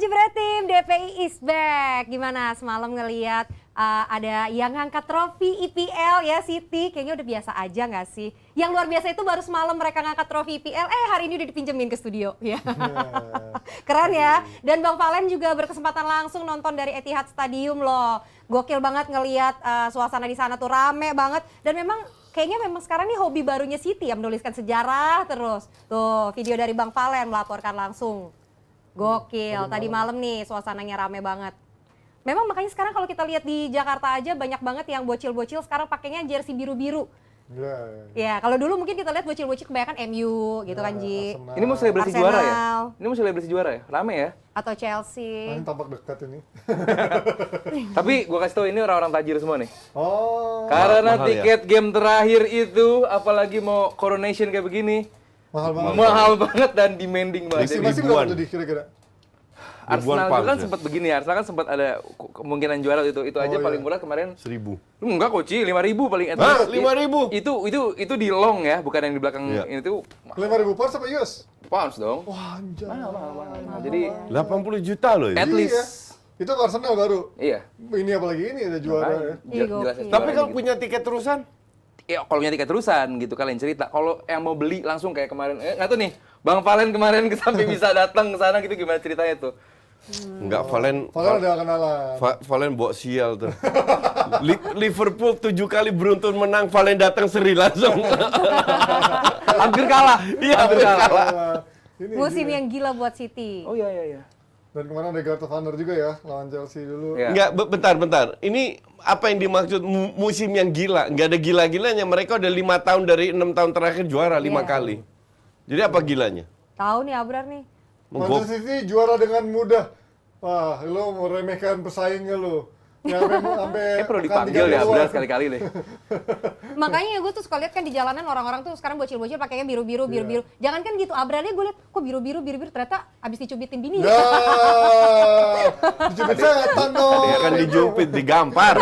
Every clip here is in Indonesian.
Cipretim, DPI is back. Gimana semalam ngelihat ada yang ngangkat trofi IPL ya Siti, kayaknya udah biasa aja nggak sih? Yang luar biasa itu baru semalam mereka ngangkat trofi IPL, hari ini udah dipinjemin ke studio. Ya. Keren ya. Dan Bang Valen juga berkesempatan langsung nonton dari Etihad Stadium loh. Gokil banget ngelihat suasana di sana tuh rame banget. Dan memang kayaknya sekarang nih hobi barunya Siti ya, menuliskan sejarah terus. Tuh video dari Bang Valen melaporkan langsung. Gokil, tadi malam nih suasananya rame banget. Memang makanya sekarang kalau kita lihat di Jakarta aja banyak banget yang bocil-bocil sekarang pakainya jersey biru-biru. Ya, kalau dulu mungkin kita lihat bocil-bocil kebanyakan MU gitu kan Ji. Ini mau selebrasi juara ya? Ini mau selebrasi juara ya? Rame ya? Atau Chelsea. Tampak dekat ini. Tapi gue kasih tau ini orang-orang tajir semua nih. Oh. Karena mahal tiket game terakhir itu, apalagi mau coronation kayak begini, mahal banget dan demanding banget. Masih berapa tuh kira-kira? Arsenal itu kan sempat begini, Arsenal kan sempat ada kemungkinan juara itu aja paling murah kemarin 1.000. Enggak Koci, 5.000 paling Hah? 5.000? Itu di long ya, bukan yang di belakang ini tuh. 5.000 pounds apa US? Pounds dong. Wah, anjay. Mahal. Jadi 80 juta loh at ini. least. Itu Arsenal baru. Iya. Ini apalagi ini ada juara ya. Jelas Tapi kalau punya tiket terusan? Ya kalau punya tiket terusan gitu kalian cerita. Kalau yang mau beli langsung kayak kemarin, nggak tahu nih, Bang Valen kemarin sampai bisa datang ke sana gitu gimana ceritanya tuh? Enggak, Valen ada kenalan. Valen bawa sial tuh. Liverpool 7 kali beruntun menang, Valen datang seri langsung. Hampir kalah. Iya, hampir kalah. Musim yang gila buat City. Oh iya. Dan kemarin ada God of Honor juga ya, lawan Chelsea dulu. Ya. Enggak, bentar. Ini apa yang dimaksud musim yang gila? Enggak ada gila-gilanya. Mereka udah 5 tahun dari 6 tahun terakhir juara 5 kali. Jadi apa gilanya? Tahu nih Abrar nih. Manchester City juara dengan mudah. Wah, lo meremehkan pesaingnya lo. Sampai Perlu dipanggil ya, Abrar sekali-kali deh. Makanya gue tuh suka lihat kan di jalanan orang-orang tuh sekarang bocil-bocil pakainya biru-biru. Jangan kan gitu, Abrarnya gue lihat kok biru-biru ternyata abis dicubitin bini. Ya, dicubit setan dong. Dia kan dijupit, digampar.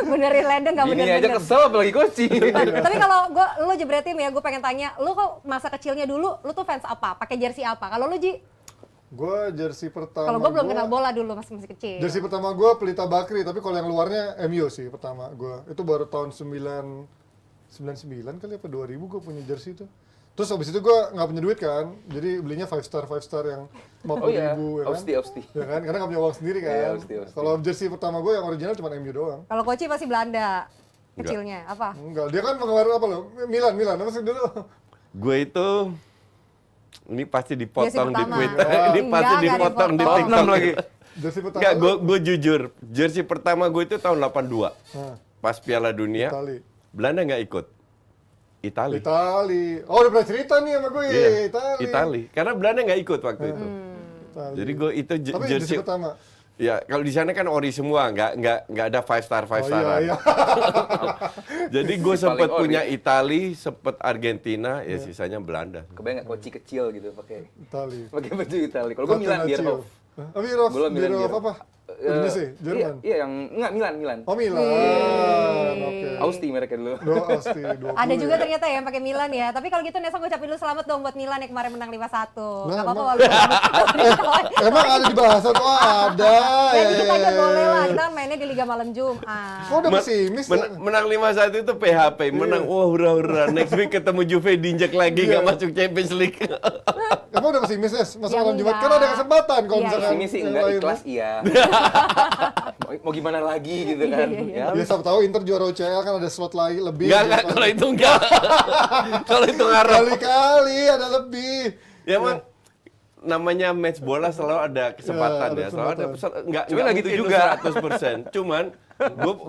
Benerin Lenden gak Ini bener-bener. aja kesel apalagi Koci. Tapi kalau lo Jebretim ya, gue pengen tanya, lo kok masa kecilnya dulu, lo tuh fans apa? Pakai jersey apa? Kalau lo Ji? Gue jersey pertama. Kalau gue belum kenal bola dulu, masih kecil. Jersey pertama gue Pelita Bakri, tapi kalau yang luarnya MU sih pertama gue. Itu baru tahun 99 kali apa 2000 gue punya jersey itu. Terus abis itu gue nggak punya duit kan, jadi belinya 5 star yang 50.000 ya kan. Austi. Ya kan, karena nggak punya uang sendiri kan. Iya, Austi. Kalau jersey pertama gue yang original cuma MU doang. Kalau Koci pasti Belanda kecilnya, apa? Enggak, dia kan penggemar apa lo? Milan, apa sih dulu? Gue itu ini pasti dipotong di pertama. Twitter. Oh. Ini pasti Enggak dipotong di dipotong. TikTok lagi. Jersey pertama. Enggak, gue jujur. Jersey pertama gue itu tahun 82. Pas Piala Dunia. Itali. Belanda nggak ikut. Itali. Oh, udah pernah cerita nih sama gue ya, Iya, Itali. Itali. Karena Belanda nggak ikut waktu itu. Itali. Jadi gue itu Tapi jersey pertama. Ya, kalau di sana kan ori semua, nggak ada 5 star. Iya. Jadi gue sempat Paling ori. punya Itali, sempat Argentina, ya sisanya Belanda. Kebayang nggak Koci kecil gitu pakai Itali. baju Itali. Kalau gue Milan Bierhoff. Bierhoff. Gua Milan Bierhoff Bierhoff. apa? Indonesia, Jerman. Iya, yang enggak Milan. Oh, Milan. Oke. Austi mereka dulu. Austi 20. Ada juga ternyata ya yang pakai Milan ya. Tapi kalau gitu Nesa gue ucapin dulu selamat dong buat Milan yang kemarin menang 5-1. Enggak apa-apa walaupun Emang ada di bahasan? Oh, ada. ya dikit aja boleh lah. Kita mainnya di Liga Malam Jumat. Kok udah pesimis? Menang 5-1 itu PHP, menang wah hura-hura. Next week ketemu Juve diinjak lagi, nggak masuk Champions League. Emang udah pesimis, Mas Ya malam Jumat? enggak. Kan ada kesempatan kalau Iya, misalkan. Ini sih yang enggak lain. ikhlas iya. mau gimana lagi gitu kan. Ya, Ya, siapa tahu Inter juara UCL kan ada slot lagi lebih. Enggak, kalau itu enggak. Kalau itu ngarep. Kali-kali ada lebih. Ya, Mak. Namanya match bola selalu ada kesempatan ada ya. Selalu ada enggak Cuma nggak gitu mungkin juga. 100%. Cuman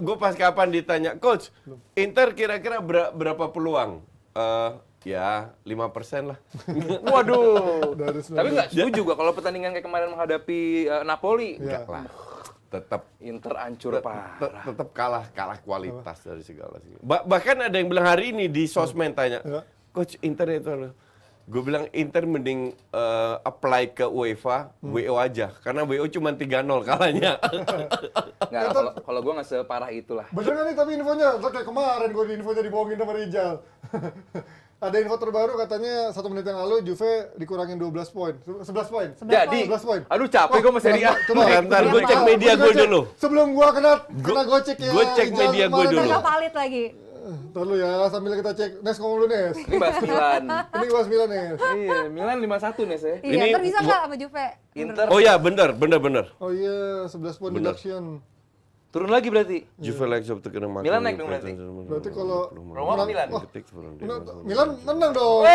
gue pas kapan ditanya, "Coach, Inter kira-kira berapa peluang?" Ya 5% lah. Waduh. Dari Tapi nggak setuju gua kalau pertandingan kayak kemarin menghadapi Napoli. Iya. Enggak lah. Tetap Inter hancur parah. tetap kalah kualitas dari segala sih. Bahkan ada yang bilang hari ini di sosmed tanya, Ya. Coach Inter itu Gue bilang Inter mending apply ke UEFA, WO aja. Karena WO cuma 3-0 kalahnya. Nggak, kalau gue nggak separah itulah. Bener nggak nih tapi infonya? Kayak kemarin gue di infonya dibohongin sama Rizal. Ada info terbaru katanya 1 menit yang lalu Juve dikurangin 12 poin. 11 poin. Jadi, 11 poin. aduh capek gue sama Serie A. Coba. Bentar, gue cek media gue dulu. Sebelum gua kena gocek ya. gue cek Rizal media gue kemarin. dulu. Nggak valid lagi. Ntar lu ya, sambil kita cek. Nes ngomong dulu Nes. Ini bahas Milan. Ini bahas Milan Nes. Iya, Milan 5-1 nih saya. Iya, Ini ntar bisa nggak sama Juve? Inter Oh ya, bener. Oh iya, 11 poin Bener. deduction. turun lagi berarti. Juve like up terkena makin. Milan naik dong berarti. Berarti kalau Roma apa Milan? Milan menang dong.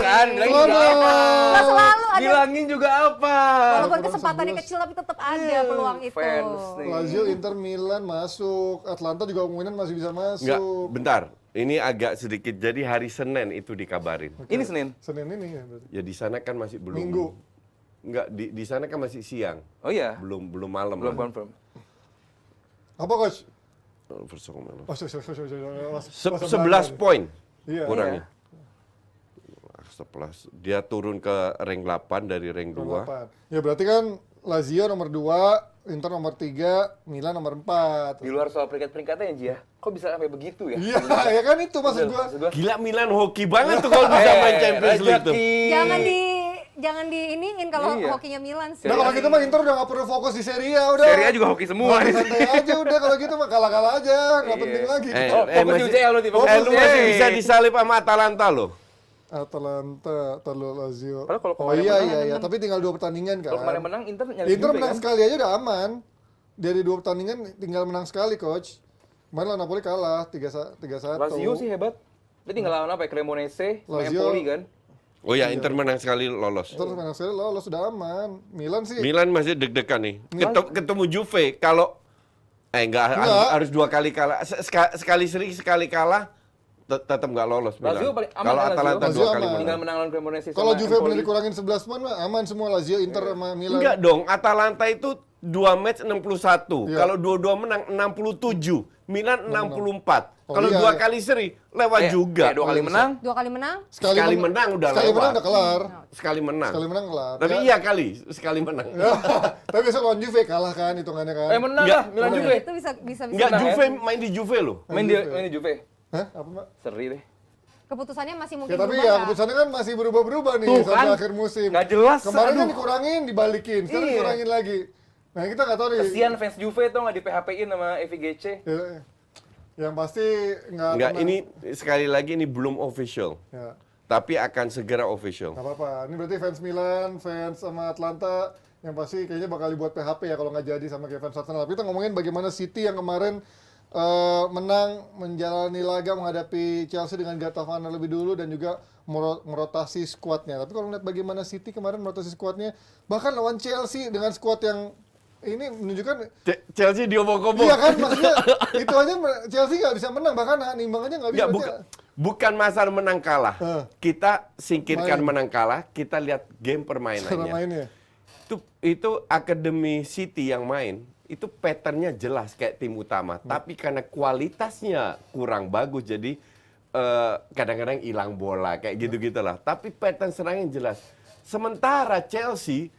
Kan bilangin juga Selamat. apa? Nggak selalu ada. Bilangin juga apa? Walaupun kesempatannya kecil tapi tetap ada peluang itu. Fans nih. Lazio, Inter, Milan masuk. Atlanta juga kemungkinan masih bisa Enggak, masuk. bentar. Ini agak sedikit. Jadi hari Senin itu dikabarin. Ini Senin. Senin ini ya berarti. Ya di sana kan masih belum. Minggu. Enggak, di sana kan masih siang. Oh iya. Belum malam. Belum lah. confirm. Apa coach? Verso Melo. Oh, 11 poin Iya. kurangnya. 11. Dia turun ke rank 8 dari rank 2. 8. Ya berarti kan Lazio nomor 2, Inter nomor 3, Milan nomor 4. Di luar soal peringkat-peringkatnya ya, Ji ya. Kok bisa sampai begitu ya? Iya, ya kan itu maksud gua. Gila Milan hoki banget tuh kalau bisa main Champions League tuh. Jangan diiniin kalau Iya. hokinya Milan sih. Nah kalau gitu mah Inter udah gak perlu fokus di Serie A udah. Serie A juga hoki semua nih. Santai aja udah kalau gitu mah kalah-kalah aja, nggak Iya. penting lagi. Oh, fokus di UCL berarti, fokus lu di masih UCL. bisa disalip sama Atalanta loh. Atalanta, terlalu Lazio. Padahal kalau Oh kemarin iya menang, iya iya, tapi tinggal 2 pertandingan kan. Kalau kemarin menang Inter nyari Inter Juve, menang kan? sekali aja udah aman. Dari 2 pertandingan tinggal menang sekali coach. Kemarin lawan Napoli kalah 3-1. Lazio sih hebat. Dia tinggal lawan apa ya? Cremonese, sama Lazio. Empoli kan. Oh ya, Inter menang sekali lolos. Inter menang sekali lolos sudah aman. Milan sih. Milan masih deg-degan nih. Ketemu Juve kalau enggak Enggak. harus 2 kali kalah. Sekali seri, sekali kalah tetap nggak lolos Milan. Lazio paling aman Kalau kan, Atalanta Lazio 2 kali aman. menang. Tinggal menang lawan Cremonese Kalau sama Juve Empoli. benar dikurangin 11 poin mah aman semua Lazio, Inter sama Milan. Enggak dong, Atalanta itu 2 match 61. Iya. Kalau 2-2 menang 67. Milan 64. Oh, Kalau iya. 2 kali seri lewat juga. 2 kali menang. 2 kali menang? Sekali menang udah sekali lewat. menang udah kelar. Sekali menang. Sekali menang kelar. Tapi Ya. iya kali, sekali menang. Tapi besok lawan Juve kalah kan hitungannya kan. Menang Enggak. lah Milan Juve. Itu bisa. Enggak, menang, Juve main di Juve loh. Main di Juve. Hah? Apa Mbak? Seri deh. Keputusannya masih Ya mungkin tapi berubah ya nggak? keputusannya kan masih berubah-berubah nih Tuh, sampai kan. akhir musim. Nggak jelas, Kemarin kan aduh. dikurangin, dibalikin, sekarang Iya. dikurangin lagi. Nah kita nggak tahu nih. Kesian fans Juve tuh nggak di PHP-in sama FIGC. Ya, yang pasti nggak. Enggak, tenang. ini sekali lagi ini belum official. Ya. Tapi akan segera official. Nggak apa-apa. Ini berarti fans Milan, fans sama Atlanta yang pasti kayaknya bakal dibuat PHP ya kalau nggak jadi sama kayak fans Arsenal. Tapi kita ngomongin bagaimana City yang kemarin menang menjalani laga menghadapi Chelsea dengan Gatavana lebih dulu dan juga merotasi skuadnya. Tapi kalau lihat bagaimana City kemarin merotasi skuadnya, bahkan lawan Chelsea dengan skuad yang ini menunjukkan Chelsea diobok-obok. iya kan maksudnya itu aja Chelsea nggak bisa menang bahkan imbang aja nggak bisa. Enggak, bukan masalah menang kalah. Kita singkirkan Main. menang kalah, kita lihat game Cara permainannya. mainnya. Itu akademi City yang main, itu patternnya jelas kayak tim utama. Tapi karena kualitasnya kurang bagus, jadi kadang-kadang hilang bola, kayak gitu-gitulah. Tapi pattern serangnya jelas. Sementara Chelsea,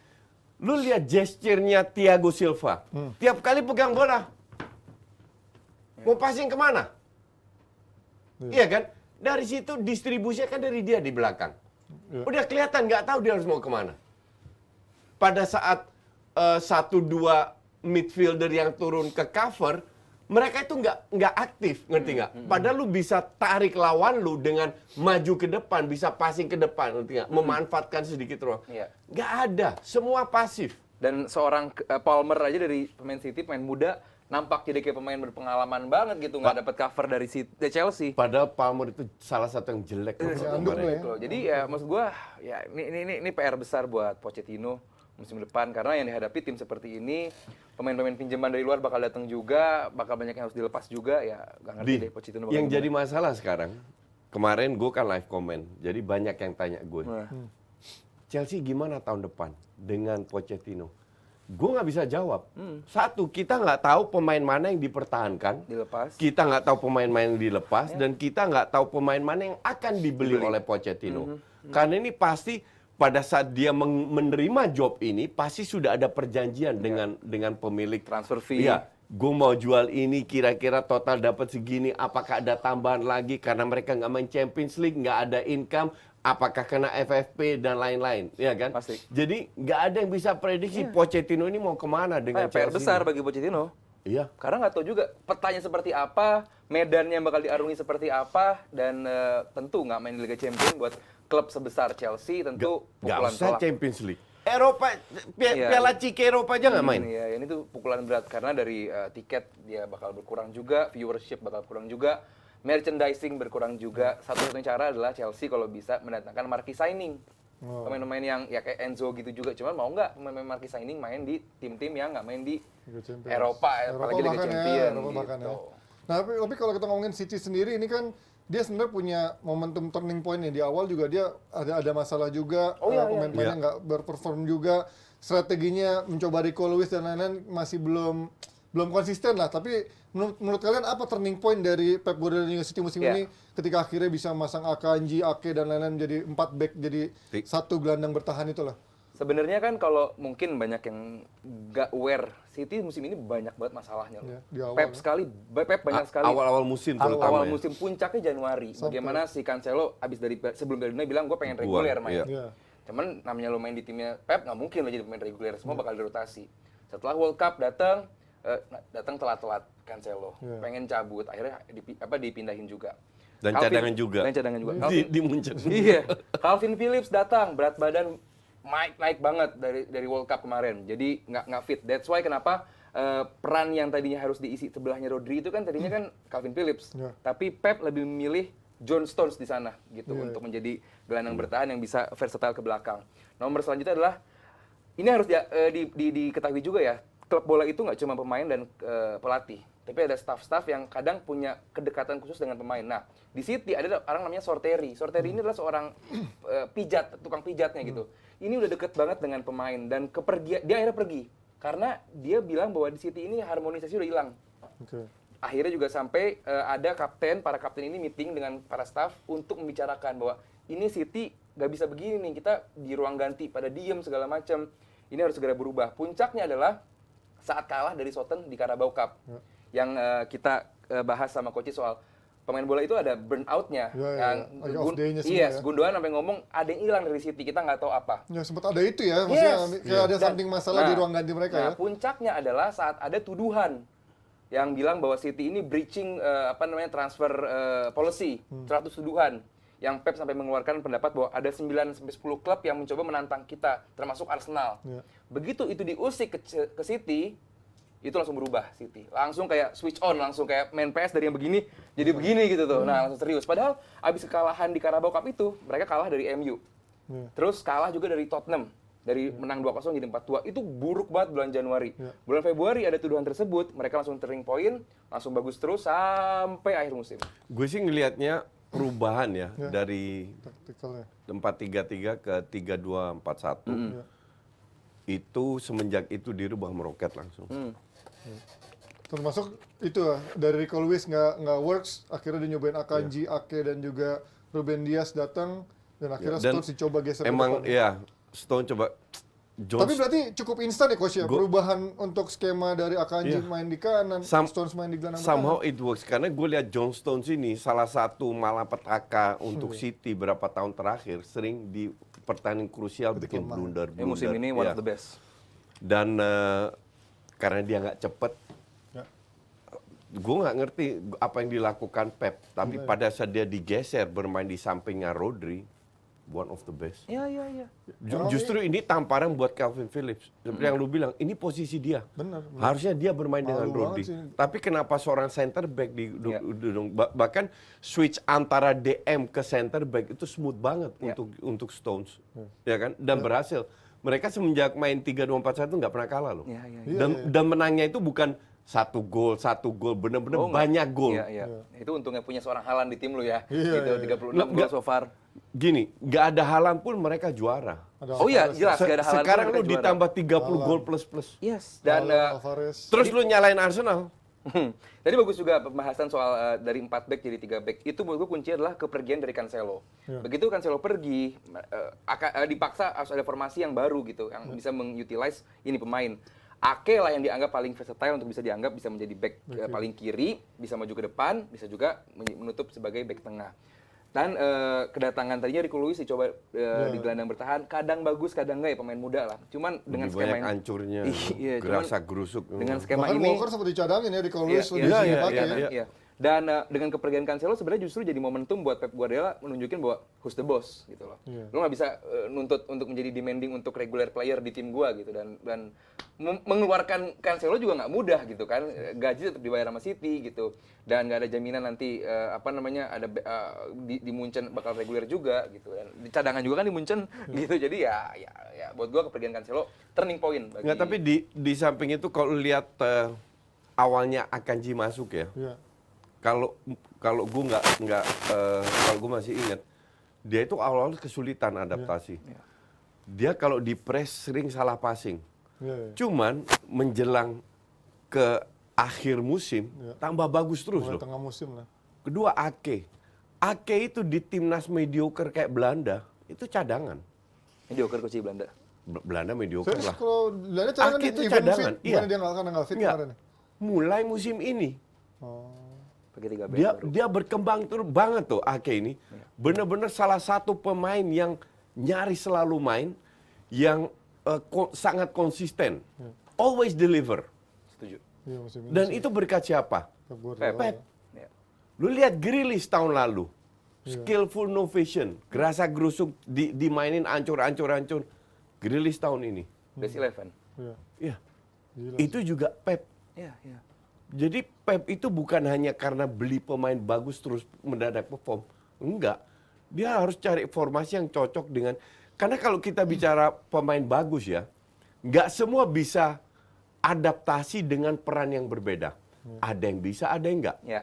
lu lihat gesturnya Thiago Silva. Tiap kali pegang bola, mau passing kemana? Iya kan? Dari situ distribusinya kan dari dia di belakang. Udah kelihatan, nggak tahu dia harus mau kemana. Pada saat 1-2 midfielder yang turun ke cover, mereka itu nggak aktif, ngerti nggak? Padahal lu bisa tarik lawan lu dengan maju ke depan, bisa passing ke depan, ngerti nggak? Memanfaatkan sedikit ruang. Iya. Nggak ada, semua pasif. Dan seorang Palmer aja dari pemain City, pemain muda, nampak jadi kayak pemain berpengalaman banget gitu, nggak dapat cover dari Chelsea. Padahal Palmer itu salah satu yang jelek. anduk kemarin. ya. Gitu. Jadi ya maksud gua ya ini PR besar buat Pochettino musim depan karena yang dihadapi tim seperti ini pemain-pemain pinjaman dari luar bakal datang juga, bakal banyak yang harus dilepas juga ya nggak ngerti deh Pochettino bakal Yang gimana. jadi masalah sekarang, kemarin gue kan live comment, jadi banyak yang tanya gue, Nah. Chelsea gimana tahun depan dengan Pochettino? Gue nggak bisa jawab. Satu, kita nggak tahu pemain mana yang dipertahankan. Dilepas. Kita nggak tahu pemain mana yang dilepas. Dan kita nggak tahu pemain mana yang akan dibeli oleh Pochettino. Karena ini pasti pada saat dia menerima job ini, pasti sudah ada perjanjian dengan pemilik. Transfer fee. Iya, gue mau jual ini kira-kira total dapat segini. Apakah ada tambahan lagi karena mereka nggak main Champions League, nggak ada income. Apakah kena FFP dan lain-lain, ya kan? Pasti. Jadi nggak ada yang bisa prediksi Pochettino ini mau kemana dengan PR Chelsea. besar bagi Pochettino. Iya. Karena nggak tahu juga petanya seperti apa, medannya yang bakal diarungi seperti apa, dan tentu nggak main di Liga Champions buat klub sebesar Chelsea tentu Nggak pukulan usah telak. Champions League. Eropa, Iya. Piala Cike Eropa aja nggak main. Ya, ini tuh pukulan berat karena dari tiket dia bakal berkurang juga, viewership bakal berkurang juga, merchandising berkurang juga. Satu-satunya cara adalah Chelsea kalau bisa mendatangkan marquee signing. Pemain-pemain yang ya kayak Enzo gitu juga, cuman mau nggak pemain-pemain marquee signing main di tim-tim yang nggak main di Liga Champions. Eropa, apalagi Liga bahkan ya, Champions Eropa bahkan gitu. ya. Nah, tapi kalau kita ngomongin City sendiri ini kan dia sebenarnya punya momentum turning point nih. Di awal juga dia ada masalah juga, pemain-pemainnya nggak berperform juga, strateginya mencoba Rico Lewis dan lain-lain masih belum konsisten lah. Tapi menurut kalian apa turning point dari Pep Guardiola City musim ini ketika akhirnya bisa masang Akanji, Ake dan lain-lain menjadi 4 back jadi satu gelandang bertahan itulah. Sebenarnya kan kalau mungkin banyak yang nggak aware, City musim ini banyak banget masalahnya loh. Ya, di awal, Pep banyak sekali. Awal-awal musim terutama Awal ya. musim puncaknya Januari. Bagaimana si Cancelo abis sebelum dari dunia bilang gue pengen reguler main. Iya. Iya. Cuman namanya lo main di timnya Pep nggak mungkin lo jadi pemain reguler, semua bakal dirotasi. Setelah World Cup datang telat-telat Cancelo, pengen cabut, akhirnya dipindahin juga. Dan cadangan juga. Dan cadangan juga. Di Munchen. Iya. Calvin Phillips datang, berat badan naik banget dari World Cup kemarin. Jadi nggak fit. That's why kenapa peran yang tadinya harus diisi sebelahnya Rodri itu kan tadinya kan Calvin Phillips. Yeah. Tapi Pep lebih memilih John Stones di sana gitu untuk menjadi gelandang bertahan yang bisa versatile ke belakang. Nomor selanjutnya adalah ini harus diketahui juga ya. Klub bola itu nggak cuma pemain dan pelatih, tapi ada staff-staff yang kadang punya kedekatan khusus dengan pemain. Nah, di City ada orang namanya Sorteri. Sorteri ini adalah seorang tukang pijatnya gitu. Ini udah deket banget dengan pemain dan dia akhirnya pergi karena dia bilang bahwa di City ini harmonisasi udah hilang. Oke. Akhirnya juga sampai ada para kapten ini meeting dengan para staff untuk membicarakan bahwa ini City nggak bisa begini nih, kita di ruang ganti pada diem segala macam. Ini harus segera berubah. Puncaknya adalah saat kalah dari Southampton di Carabao Cup. Yang kita bahas sama Coach soal pemain bola itu ada burnout-nya. Lagi off day-nya semua Yes, ya. Gundogan sampai ngomong ada yang hilang dari City, kita nggak tahu apa. Ya sempat ada itu ya, maksudnya kayak ada something masalah di ruang ganti mereka ya. Puncaknya adalah saat ada tuduhan yang bilang bahwa City ini breaching transfer policy, 100 tuduhan. Yang Pep sampai mengeluarkan pendapat bahwa ada 9-10 klub yang mencoba menantang kita, termasuk Arsenal. Begitu itu diusik ke City, itu langsung berubah City. Langsung kayak switch on, langsung kayak main PS dari yang begini jadi begini gitu tuh. Nah, langsung serius. Padahal abis kekalahan di Carabao Cup itu, mereka kalah dari MU. Terus kalah juga dari Tottenham. Dari menang 2-0 jadi 4-2. Itu buruk banget bulan Januari. Bulan Februari ada tuduhan tersebut, mereka langsung turning point, langsung bagus terus sampai akhir musim. Gue sih ngelihatnya perubahan ya dari Taktikalnya. 4-3-3 ke 3-2-4-1. Itu semenjak itu dirubah meroket langsung. Termasuk itu ya, dari Rico Lewis nggak works, akhirnya dia nyobain Akanji, Ake dan juga Ruben Dias datang dan akhirnya Dan Stones dicoba geser ke emang depan. ya Stone coba Tapi berarti cukup instan ya Coach ya, perubahan untuk skema dari Akanji main di kanan, Stones main di gelandang somehow it works karena gue lihat John Stones ini salah satu malapetaka untuk City berapa tahun terakhir sering di pertandingan krusial bikin blunder. Ini musim ini one of the best. Dan karena dia nggak cepet, gue nggak ngerti apa yang dilakukan Pep. Tapi pada saat dia digeser bermain di sampingnya Rodri, one of the best. Iya. Justru ini tamparan buat Calvin Phillips. Seperti yang lu bilang, ini posisi dia. Benar. Harusnya dia bermain dengan Malu Rodri. banget sih. Tapi kenapa seorang center back bahkan switch antara DM ke center back itu smooth banget untuk Stones. Ya kan? Dan berhasil. Mereka semenjak main 3-2-4-1 nggak pernah kalah loh. Dan menangnya itu bukan satu gol, bener-bener banyak gol. Iya. Itu untungnya punya seorang Haaland di tim lu ya. Gitu 36 gol so far. gini, nggak ada Haaland pun mereka juara. Ada Oh iya, Alvarez, jelas. Gak ada Haaland Sekarang pun lu mereka juara. ditambah 30 gol Haaland. plus. Yes, dan Alvarez. Terus lu nyalain Arsenal. tadi bagus juga pembahasan soal dari 4 back jadi 3 back. Itu menurut gue kunci adalah kepergian dari Cancelo. Iya. Begitu Cancelo pergi, dipaksa harus ada formasi yang baru gitu, yang bisa mengutilize ini pemain. Ake lah yang dianggap paling versatile untuk bisa dianggap bisa menjadi back paling kiri, bisa maju ke depan, bisa juga menutup sebagai back tengah. Dan kedatangan tadinya Rico Lewis dicoba di gelandang bertahan, kadang bagus, kadang enggak ya pemain muda lah. Cuman dengan Lebih skema banyak yang hancurnya, Iya, gerasak gerusuk. dengan skema Bahkan ini Walker sempat dicadangin ya di Colwell Iya, lebih iya, sering iya, dipakai. iya, iya. Dan dengan kepergian Cancelo sebenarnya justru jadi momentum buat Pep Guardiola menunjukin bahwa who's the boss gitu loh. Iya. Lu nggak bisa nuntut untuk menjadi demanding untuk regular player di tim gua gitu, dan mengeluarkan Cancelo juga nggak mudah gitu kan. Gaji tetap dibayar sama City gitu, dan nggak ada jaminan nanti ada di Munchen bakal reguler juga gitu, dan di cadangan juga kan di Munchen gitu. Jadi ya buat gua kepergian Cancelo turning point bagi. Nggak, tapi di samping itu kalau lihat awalnya Akanji masuk ya. Iya. Kalau gue kalau gue masih ingat, dia itu awal kesulitan adaptasi. Dia kalau di press sering salah passing. Iya, iya. Cuman menjelang ke akhir musim tambah bagus terus Mulai loh. tengah musim lah. Kedua Ake itu di timnas mediocre kayak Belanda itu cadangan. Mediocre coach di Belanda. Belanda mediocre Serius lah. kalau Belanda cadangan Ake di itu event cadangan, fit, iya. bukannya dia nggak fit Nggak. kemarin ya? Mulai musim ini Oh. Pakai 3 back baru. dia berkembang terus banget tuh Ake ini. Bener-bener salah satu pemain yang nyaris selalu main, yang sangat konsisten, always deliver. Setuju. Iya musim ini. Dan sih. itu berkat siapa? Pep Guardiola. Pep. Ya. Lu lihat Grealish tahun lalu, skillful no vision, gerasa gerusuk dimainin ancur. Grealish tahun ini, Best 11. Iya. ya Gila. itu juga Pep. Iya, iya. Jadi Pep itu bukan hanya karena beli pemain bagus terus mendadak perform. Enggak. Dia harus cari formasi yang cocok dengan... Karena kalau kita bicara pemain bagus ya, nggak semua bisa adaptasi dengan peran yang berbeda. Ada yang bisa, ada yang enggak. Ya.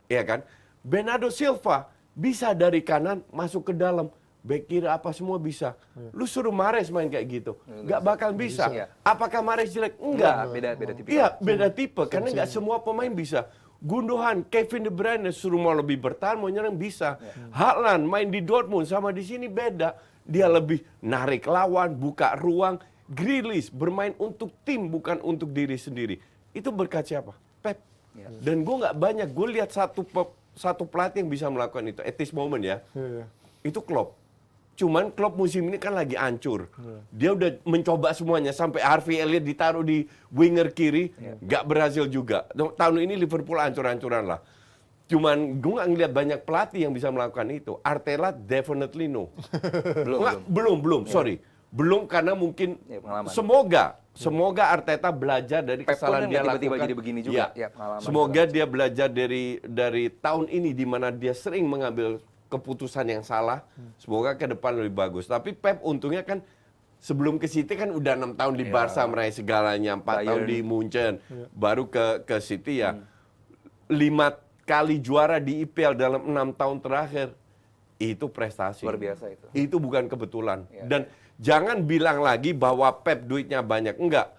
Iya kan? Bernardo Silva bisa dari kanan masuk ke dalam. Back kiri apa semua bisa. Lu suruh Mahrez main kayak gitu. Nggak bakal bisa. Iya. Apakah Mahrez jelek? Enggak, Enggak. beda tipe. Iya, beda tipe. Karena nggak semua pemain bisa. Gundogan, Kevin De Bruyne suruh mau lebih bertahan, mau nyerang bisa. Haaland main di Dortmund sama di sini beda. Dia lebih narik lawan, buka ruang. Grealish bermain untuk tim, bukan untuk diri sendiri. Itu berkat siapa? Pep. Dan gue nggak banyak. Gue lihat satu pelatih yang bisa melakukan itu. At this moment ya. Iya, iya. Itu Klopp. Cuman Klopp musim ini kan lagi hancur. Dia udah mencoba semuanya sampai Harvey Elliott ditaruh di winger kiri, nggak berhasil juga. Tahun ini Liverpool hancur-hancuran lah. Cuman gue nggak ngeliat banyak pelatih yang bisa melakukan itu. Arteta definitely no. Belum, sorry. Belum karena mungkin Ya, pengalaman. semoga Arteta belajar dari Pep kesalahan pun dia tiba-tiba lakukan. jadi begini juga. Ya. Ya, pengalaman. Semoga dia belajar dari tahun ini di mana dia sering mengambil keputusan yang salah. Semoga ke depan lebih bagus. Tapi Pep untungnya kan sebelum ke City kan udah 6 tahun di Barca meraih segalanya, 4 tahun Bayern. di Munchen, baru ke City ya. 5 kali juara di IPL dalam 6 tahun terakhir. Itu prestasi. Luar biasa itu. Itu bukan kebetulan. Dan jangan bilang lagi bahwa Pep duitnya banyak. Enggak.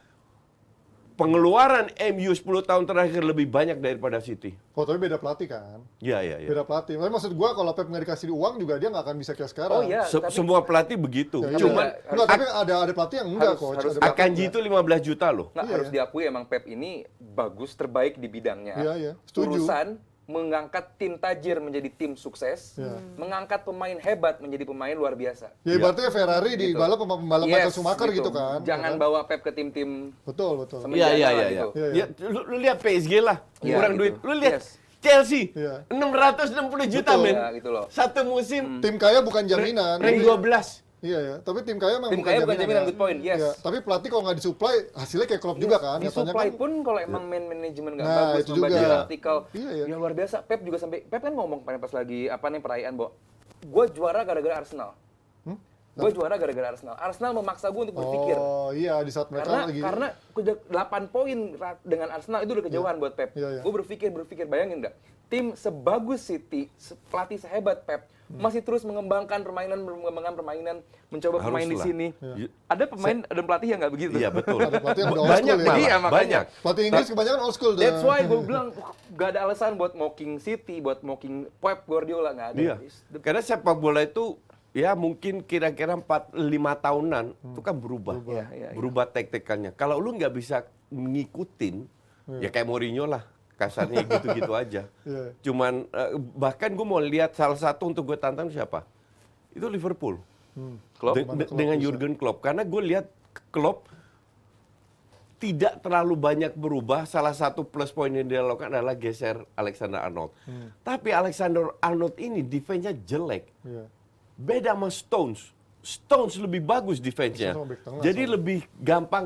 Pengeluaran MU 10 tahun terakhir lebih banyak daripada City. Oh tapi beda pelatih kan? Iya. Beda pelatih. Tapi maksud gua kalau Pep nggak dikasih uang juga dia nggak akan bisa kayak sekarang. Oh iya, tapi Semua pelatih begitu. Ya, iya. Cuman Enggak, tapi ada pelatih yang enggak, harus- coach. harus Ada pelatih Akanji enggak. itu 15 juta loh. nggak Iya, harus ya. diakui emang Pep ini bagus, terbaik di bidangnya. Iya, iya. Setuju. Urusan mengangkat tim tajir menjadi tim sukses, Iya. mengangkat pemain hebat menjadi pemain luar biasa. Ya ibaratnya Ferrari di Gitu. balap sama pembalap Michael Schumacher gitu kan. Jangan ya kan? bawa Pep ke tim-tim Betul. semenjana Iya. lah gitu. Iya, Ya, lu lihat PSG lah, Iya, kurang gitu. duit. Lu lihat Yes. Chelsea, Iya. 660 juta Betul. men. Ya, gitu loh. Satu musim, Tim kaya bukan jaminan. rank 12. Iya ya, tapi tim kaya memang Tim kaya bukan jaminan, good point, yes. Iya, tapi pelatih kalau nggak disuplai, hasilnya kayak Klopp juga kan. Di Katanya supply kan, pun kalau emang manajemen nggak Nah, bagus, itu membaca juga. taktikal, Iya, iya. yang luar biasa. Pep juga Pep kan ngomong pas lagi perayaan bahwa gue juara gara-gara Arsenal. Gue juara gara-gara Arsenal. Arsenal memaksa gue untuk berpikir. Oh iya, di saat mereka lagi. Karena udah 8 poin dengan Arsenal itu udah kejauhan buat Pep. Iya, iya. Gue berpikir bayangin nggak? Tim sebagus City, pelatih sehebat Pep, masih terus mengembangkan permainan, mencoba pemain di Haruslah. sini. Ada pemain dan pelatih yang nggak begitu. Iya betul. Ada pelatih yang udah old Banyak school ya. malah, Iya, makanya. banyak. Pelatih Inggris kebanyakan old school tuh. That's why gue bilang gak ada alasan buat mocking City, buat mocking Pep Guardiola, nggak ada. Iya. Karena sepak bola itu ya mungkin kira-kira 4-5 tahunan itu kan berubah. Iya. Berubah taktikalnya. Kalau lu nggak bisa ngikutin, ya kayak Mourinho lah. Kasarnya gitu-gitu aja. Iya. Cuman bahkan gue mau lihat salah satu untuk gue tantang siapa? Itu Liverpool. Klopp? Dengan Jurgen Klopp. Karena gue lihat Klopp tidak terlalu banyak berubah. Salah satu plus point yang dia lakukan adalah geser Alexander Arnold. Tapi Alexander Arnold ini defense-nya jelek. Iya. Beda sama Stones. Stones lebih bagus defense-nya. Stones back tengah, Jadi soalnya. lebih gampang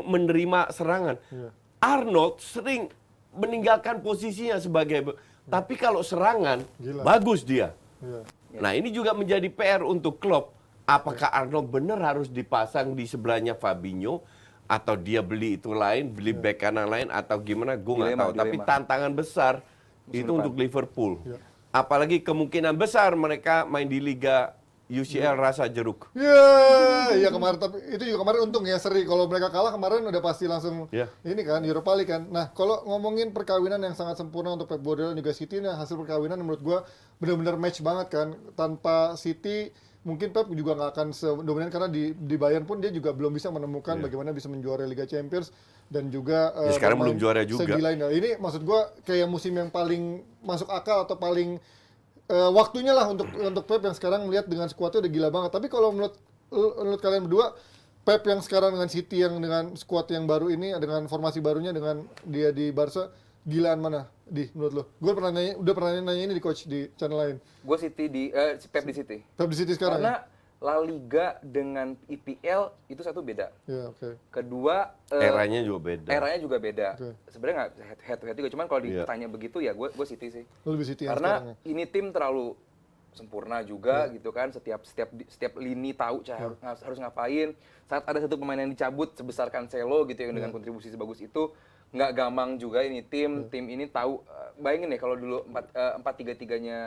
menerima serangan. Iya. Arnold sering meninggalkan posisinya sebagai tapi kalau serangan Gila. bagus dia. Iya. Nah, ini juga menjadi PR untuk Klopp. Apakah Arnold benar harus dipasang di sebelahnya Fabinho atau dia beli itu lain, beli back kanan lain atau gimana? Gue nggak Dilema, tahu. Tapi dilema. tantangan besar itu depan. untuk Liverpool. Iya. Apalagi kemungkinan besar mereka main di Liga UCL rasa jeruk. Iya kemarin, tapi itu juga kemarin untung ya seri. Kalau mereka kalah kemarin udah pasti langsung Iya. ini kan Europa League kan. Nah kalau ngomongin perkawinan yang sangat sempurna untuk Pep Guardiola dan juga City, nah hasil perkawinan menurut gua benar-benar match banget kan. Tanpa City mungkin Pep juga nggak akan sedominan karena di Bayern pun dia juga belum bisa menemukan bagaimana bisa menjuarai Liga Champions dan juga Ya, sekarang bermain belum juara juga. segila ini. Nah, ini maksud gua kayak musim yang paling masuk akal atau paling waktunya lah untuk Pep yang sekarang melihat dengan skuadnya udah gila banget. Tapi kalau menurut kalian berdua, Pep yang sekarang dengan City yang dengan skuad yang baru ini, dengan formasi barunya, dengan dia di Barca, gilaan mana menurut lo? Gue udah pernah nanya ini di coach di channel lain. Gue Pep di City. Pep di City sekarang Karena ya? La Liga dengan IPL itu satu beda. Ya oke. Kedua, Eranya juga beda. eranya juga beda. Oke. Sebenarnya nggak head to head juga, cuman kalau Iya. ditanya begitu ya gue City sih. Lo lebih City yang Karena sekarang ya? ini tim terlalu sempurna juga gitu kan, setiap lini tahu harus ngapain. Saat ada satu pemain yang dicabut sebesar Cancelo gitu yang dengan kontribusi sebagus itu, nggak gampang juga ini tim ini tahu. Bayangin deh kalau dulu 4-3-3-nya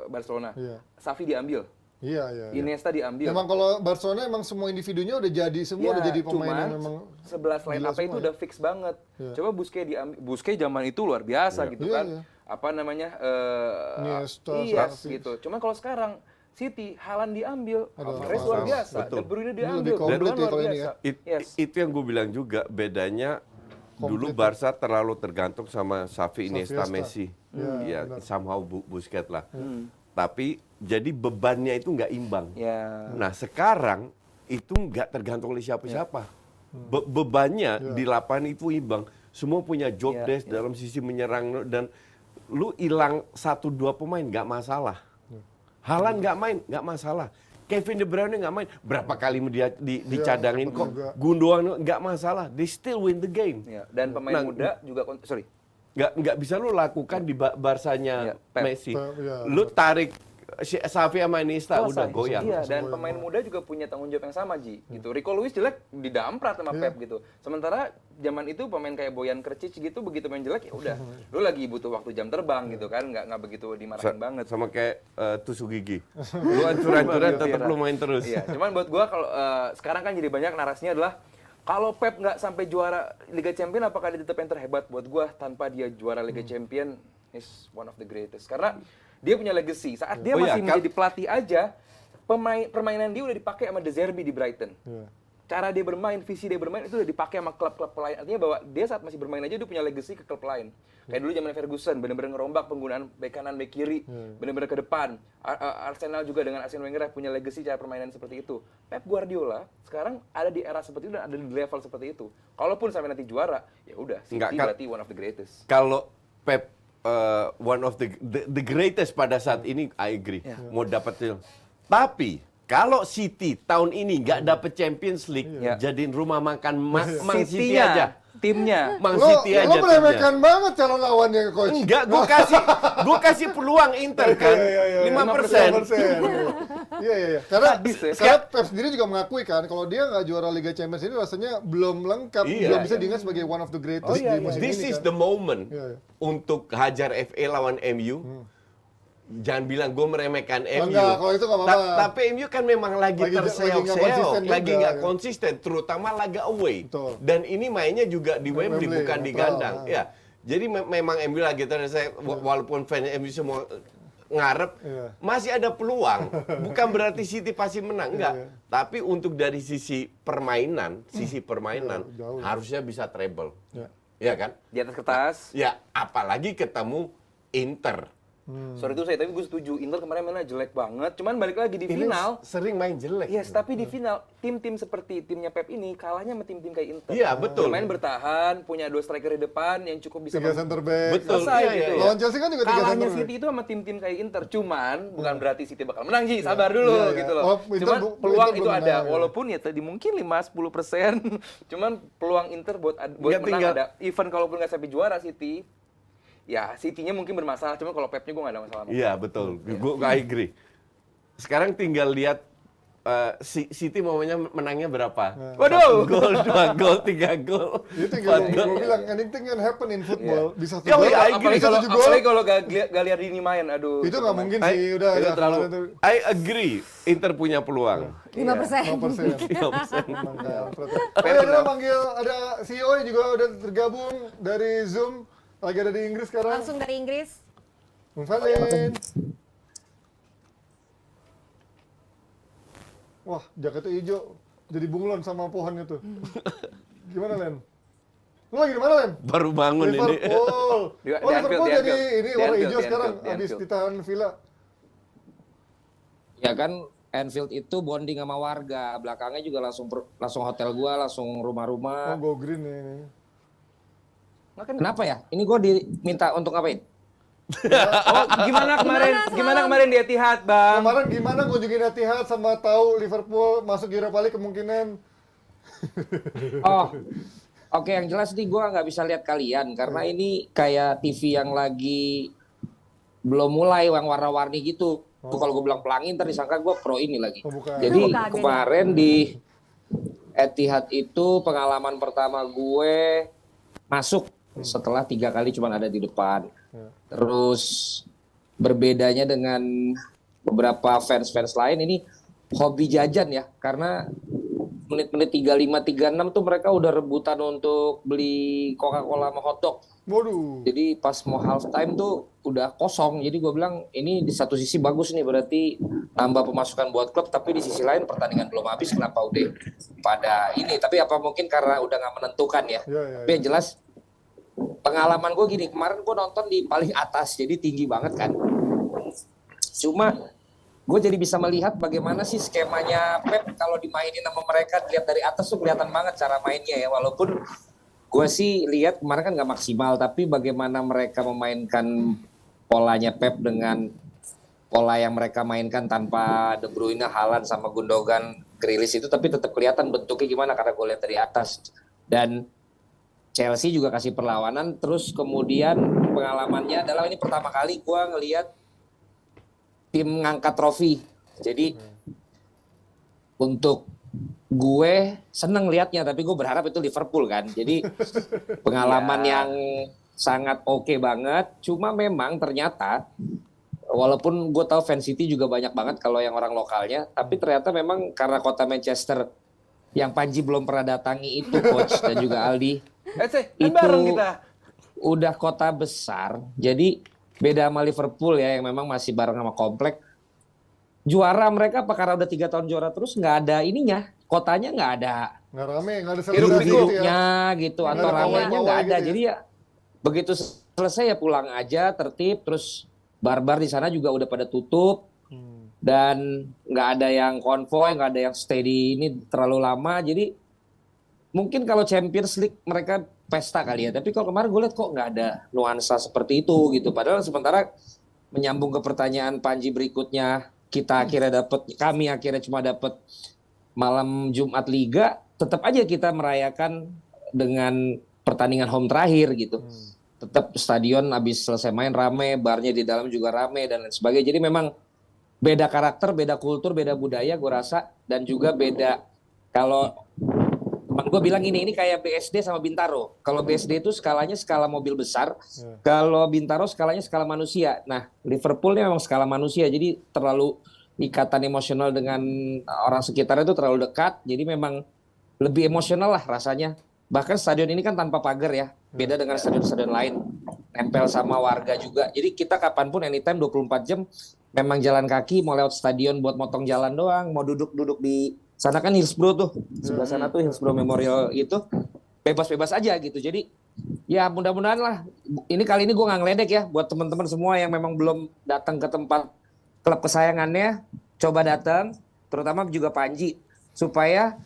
Barcelona, Iya. Xavi diambil, Iya. Iniesta diambil. Emang kalau Barcelona emang semua individunya udah jadi semua, udah jadi pemain yang memang 11 line gila up itu semua udah fix banget. Iya. Coba Busquets zaman itu luar biasa gitu Iya, kan. iya. Apa namanya? Iniesta, Iya Xavi. gitu. Cuman kalau sekarang City, Haaland diambil, Aduh, Alvarez luar Alvarez. biasa, Betul. De Bruyne Ini diambil, lebih komplit Gundogan ya luar kalau ini biasa. ya. Yes. Itu yang gue bilang juga bedanya dulu Komplit. Barca terlalu tergantung sama Xavi, Iniesta, Iniesta. Messi. Ya, Ya, benar. somehow Busquets lah. Tapi jadi bebannya itu nggak imbang. Ya. Nah sekarang itu nggak tergantung oleh siapa-siapa. Bebannya di lapangan itu imbang. Semua punya job Ya, desk dalam sisi menyerang dan lu hilang 1-2 pemain nggak masalah. Haaland nggak main nggak masalah. Kevin De Bruyne nggak main, berapa kali dia dicadangin cepet kok. juga. Gundogan nggak masalah, they still win the game. Ya. Dan pemain Nah, muda juga sorry. Nggak bisa lu lakukan di Barsanya Ya, Pep. Messi. Pep, ya, Lu tarik Xavi sama Iniesta udah Selesai. goyang. Iya, dan Semua pemain yang muda juga punya tanggung jawab yang sama, Ji. Gitu. Rico Lewis jelek didamprat sama Pep gitu. Sementara zaman itu pemain kayak Bojan Krčić gitu begitu main jelek ya udah. Lu lagi butuh waktu jam terbang gitu kan, nggak begitu dimarahin banget. Sama kayak tusuk gigi. Lu hancur-hancuran tetap lu main terus. Iya, cuman buat gua kalau sekarang kan jadi banyak narasinya adalah kalau Pep nggak sampai juara Liga Champion apakah dia tetap yang terhebat? Buat gua tanpa dia juara Liga Champion is one of the greatest. Karena dia punya legacy. Saat dia Oh iya, masih menjadi pelatih aja, permainan dia udah dipakai sama De Zerbi di Brighton. Iya. Cara dia bermain, visi dia bermain itu udah dipakai sama klub-klub lain. Artinya bahwa dia saat masih bermain aja dia punya legacy ke klub lain. Kayak dulu zaman Ferguson, benar-benar ngerombak penggunaan bek kanan, bek kiri, benar-benar ke depan. Arsenal juga dengan Arsene Wenger punya legacy cara permainan seperti itu. Pep Guardiola sekarang ada di era seperti itu dan ada di level seperti itu. Kalaupun sampai nanti juara, ya udah, City Nggak, berarti one of the greatest. Kalau Pep one of the greatest pada saat ini, I agree. Mau dapat itu. Tapi kalau City tahun ini nggak dapet Champions League, jadiin rumah makan Mang City City-nya, aja. timnya. Mang Lo City aja. timnya. meremehkan banget calon lawannya coach. Enggak, gue kasih peluang Inter kan, 5%. Iya. Karena Sadis ya. karena Pep sendiri juga mengakui kan kalau dia nggak juara Liga Champions ini rasanya belum lengkap, Iya. belum bisa diingat sebagai one of the greatest di musim This ini is kan. the moment Iya. untuk hajar FA lawan MU. jangan bilang gue meremehkan MU. Enggak, kalau itu nggak apa-apa. Tapi MU kan memang lagi Lagi nggak terseok-seok, konsisten lagi juga, nggak ya. konsisten, terutama laga away. Betul. Dan ini mainnya juga di Wembley, Wembley, bukan di betul. kandang. Ya, jadi memang MU lagi terseok. Walaupun fans MU semua ngarep, Iya. masih ada peluang. Bukan berarti City pasti menang, enggak. Iya. Tapi untuk dari sisi permainan, Jauh. harusnya bisa treble. Ya. Ya kan? Di atas kertas. Ya, apalagi ketemu Inter. Sorry itu saya, tapi gue setuju. Inter kemarin mainnya jelek banget. Cuman balik lagi di Ini final. sering main jelek. Yes, tapi di final tim-tim seperti timnya Pep ini kalahnya sama tim-tim kayak Inter. Iya, betul. Main bertahan, punya 2 striker di depan yang cukup bisa 3 center back. Betul. selesai Iya, gitu. iya. Lawan Chelsea kan juga 3 Kalahnya center back. City itu sama tim-tim kayak Inter. Cuman bukan berarti City bakal menang, Ji. Sabar dulu Iya, iya. gitu loh. Oh, Inter Cuman peluang Inter itu belum ada. menang, ya. Walaupun ya tadi mungkin 5-10%. Cuman peluang Inter buat Nggak, menang tinggal- ada. Even kalaupun nggak sampai juara City, ya City-nya mungkin bermasalah. Cuman kalau Pep-nya gue nggak ada masalah. Iya, betul. Gue agree. Sekarang tinggal lihat City maunya menangnya berapa? Waduh! 1 gol, 2 gol, 3 gol. Itu tinggal 4 gol. gue bilang anything can happen in football. Bisa Ya, gol, iya, I agree. Apalagi bisa kalau 7 gol. apalagi kalau Gagliardini main, aduh. Itu nggak mungkin I- sih, udah itu ya, terlalu. kemarin itu I agree. Inter punya peluang. 5%. 5%. 5%. Emang kampret. Oh ya, udah panggil ada CEO yang juga udah tergabung dari Zoom, lagi ada di Inggris sekarang. Langsung dari Inggris. Bung Valen. Wah, jaketnya hijau. Jadi bunglon sama pohon itu. Gimana, Len? Lu lagi di mana, Len? Baru bangun ini. Liverpool. Di Oh, Liverpool Anfield, jadi di ini warna Anfield, hijau di sekarang Anfield, di habis Anfield. ditahan Villa. Ya kan Anfield itu bonding sama warga, belakangnya juga langsung hotel gua, langsung Oh, rumah-rumah. go green nih. Ini. Kenapa ya? Ini gua diminta untuk ngapain? Oh, gimana kemarin di Etihad, Bang? Kemarin gimana kunjungin Etihad sama tahu Liverpool masuk Europa League kemungkinan? Oh, oke, yang jelas nih gua nggak bisa lihat kalian karena ini kayak TV yang lagi belum mulai yang warna-warni gitu. Tuh kalau gue bilang pelangi ntar disangka gue pro ini lagi. Oh, bukan. Jadi Bukan, kemarin di Etihad itu pengalaman pertama gue masuk setelah 3 kali cuma ada di depan. Terus berbedanya dengan beberapa fans-fans lain ini hobi jajan ya, karena menit-menit 35, 36 tuh mereka udah rebutan untuk beli Coca-Cola sama hotdog. Waduh. Jadi pas mau half time tuh udah kosong. Jadi gue bilang ini di satu sisi bagus nih, berarti tambah pemasukan buat klub. Tapi di sisi lain pertandingan belum habis, kenapa udah pada ini? Tapi apa mungkin karena udah nggak menentukan ya? Ya. Tapi yang jelas pengalaman gue gini, kemarin gue nonton di paling atas, jadi tinggi banget kan. Cuma gue jadi bisa melihat bagaimana sih skemanya Pep kalau dimainin sama mereka, dilihat dari atas tuh kelihatan banget cara mainnya ya. Walaupun gue sih lihat kemarin kan nggak maksimal, tapi bagaimana mereka memainkan polanya Pep dengan pola yang mereka mainkan tanpa De Bruyne, Haaland sama Gundogan, Grealish itu, tapi tetap kelihatan bentuknya gimana karena gue lihat dari atas. Dan Chelsea juga kasih perlawanan, terus kemudian pengalamannya adalah ini pertama kali gue ngelihat tim ngangkat trofi. Jadi untuk gue seneng liatnya, tapi gue berharap itu Liverpool kan. Jadi pengalaman yang sangat oke banget. Cuma memang ternyata walaupun gue tahu fans City juga banyak banget kalau yang orang lokalnya, tapi ternyata memang karena kota Manchester yang Panji belum pernah datangi itu, Coach dan juga Aldi, Kan bareng kita. udah kota besar. Jadi beda sama Liverpool ya yang memang masih bareng sama komplek. Juara mereka apa karena udah 3 tahun juara terus nggak ada ininya, kotanya nggak ada Nggak rame, nggak ada Hiruk selebrasi pikuk. gitu ya. hidupnya gitu Nggak atau ada ramenya pawai-pawai nggak ada. gitu ya. Jadi ya begitu selesai ya pulang aja tertib, terus bar-bar di sana juga udah pada tutup dan nggak ada yang konvoy, nggak ada yang stay di ini terlalu lama. Jadi mungkin kalau Champions League mereka pesta kali ya, tapi kalau kemarin gue lihat kok nggak ada nuansa seperti itu gitu. Padahal sementara menyambung ke pertanyaan Panji berikutnya, kami akhirnya cuma dapat malam Jumat Liga, tetap aja kita merayakan dengan pertandingan home terakhir gitu. Tetap stadion habis selesai main rame, barnya di dalam juga rame dan lain sebagainya. Jadi memang beda karakter, beda kultur, beda budaya gue rasa, dan juga beda kalau Teman gue bilang ini kayak BSD sama Bintaro. Kalau BSD itu skalanya skala mobil besar, kalau Bintaro skalanya skala manusia. Nah, Liverpool ini memang skala manusia, jadi terlalu ikatan emosional dengan orang sekitar itu terlalu dekat, jadi memang lebih emosional lah rasanya. Bahkan stadion ini kan tanpa pagar ya, beda dengan stadion-stadion lain. Nempel sama warga juga. Jadi kita kapanpun anytime 24 jam memang jalan kaki, mau lewat stadion buat motong jalan doang, mau duduk-duduk di sana kan Hillsborough tuh, sebelah sana tuh Hillsborough Memorial itu bebas-bebas aja gitu. Jadi ya mudah-mudahan lah. Ini kali ini gue nggak ngeledek ya buat teman-teman semua yang memang belum datang ke tempat klub kesayangannya, coba datang, terutama juga Panji, supaya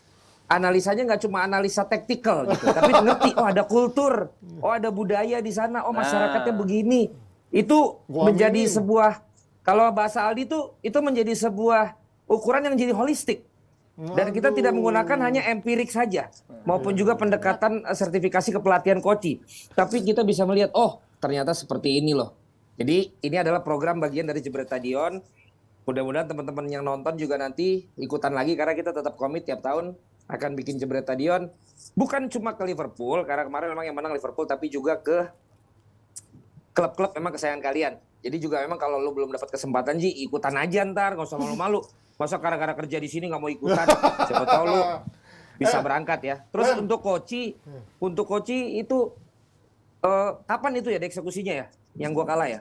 analisanya nggak cuma analisa taktikal gitu, tapi ngerti, oh ada kultur, oh ada budaya di sana, oh masyarakatnya begini. Itu menjadi sebuah, kalau bahasa Aldi itu menjadi sebuah ukuran yang jadi holistik. Dan kita tidak menggunakan hanya empirik saja, maupun juga pendekatan sertifikasi kepelatihan coach. Tapi kita bisa melihat, oh ternyata seperti ini loh. Jadi ini adalah program bagian dari Jebret Stadion. Mudah-mudahan teman-teman yang nonton juga nanti ikutan lagi, karena kita tetap komit tiap tahun akan bikin Jebret Stadion. Bukan cuma ke Liverpool, karena kemarin memang yang menang Liverpool, tapi juga ke klub-klub memang kesayangan kalian. Jadi juga memang kalau lu belum dapat kesempatan Ji, ikutan aja ntar, nggak usah malu-malu. Masa gara-gara kerja di sini nggak mau ikutan? Siapa tahu lu bisa berangkat ya. Terus untuk Koci itu kapan itu ya dieksekusinya ya? Yang gua kalah ya?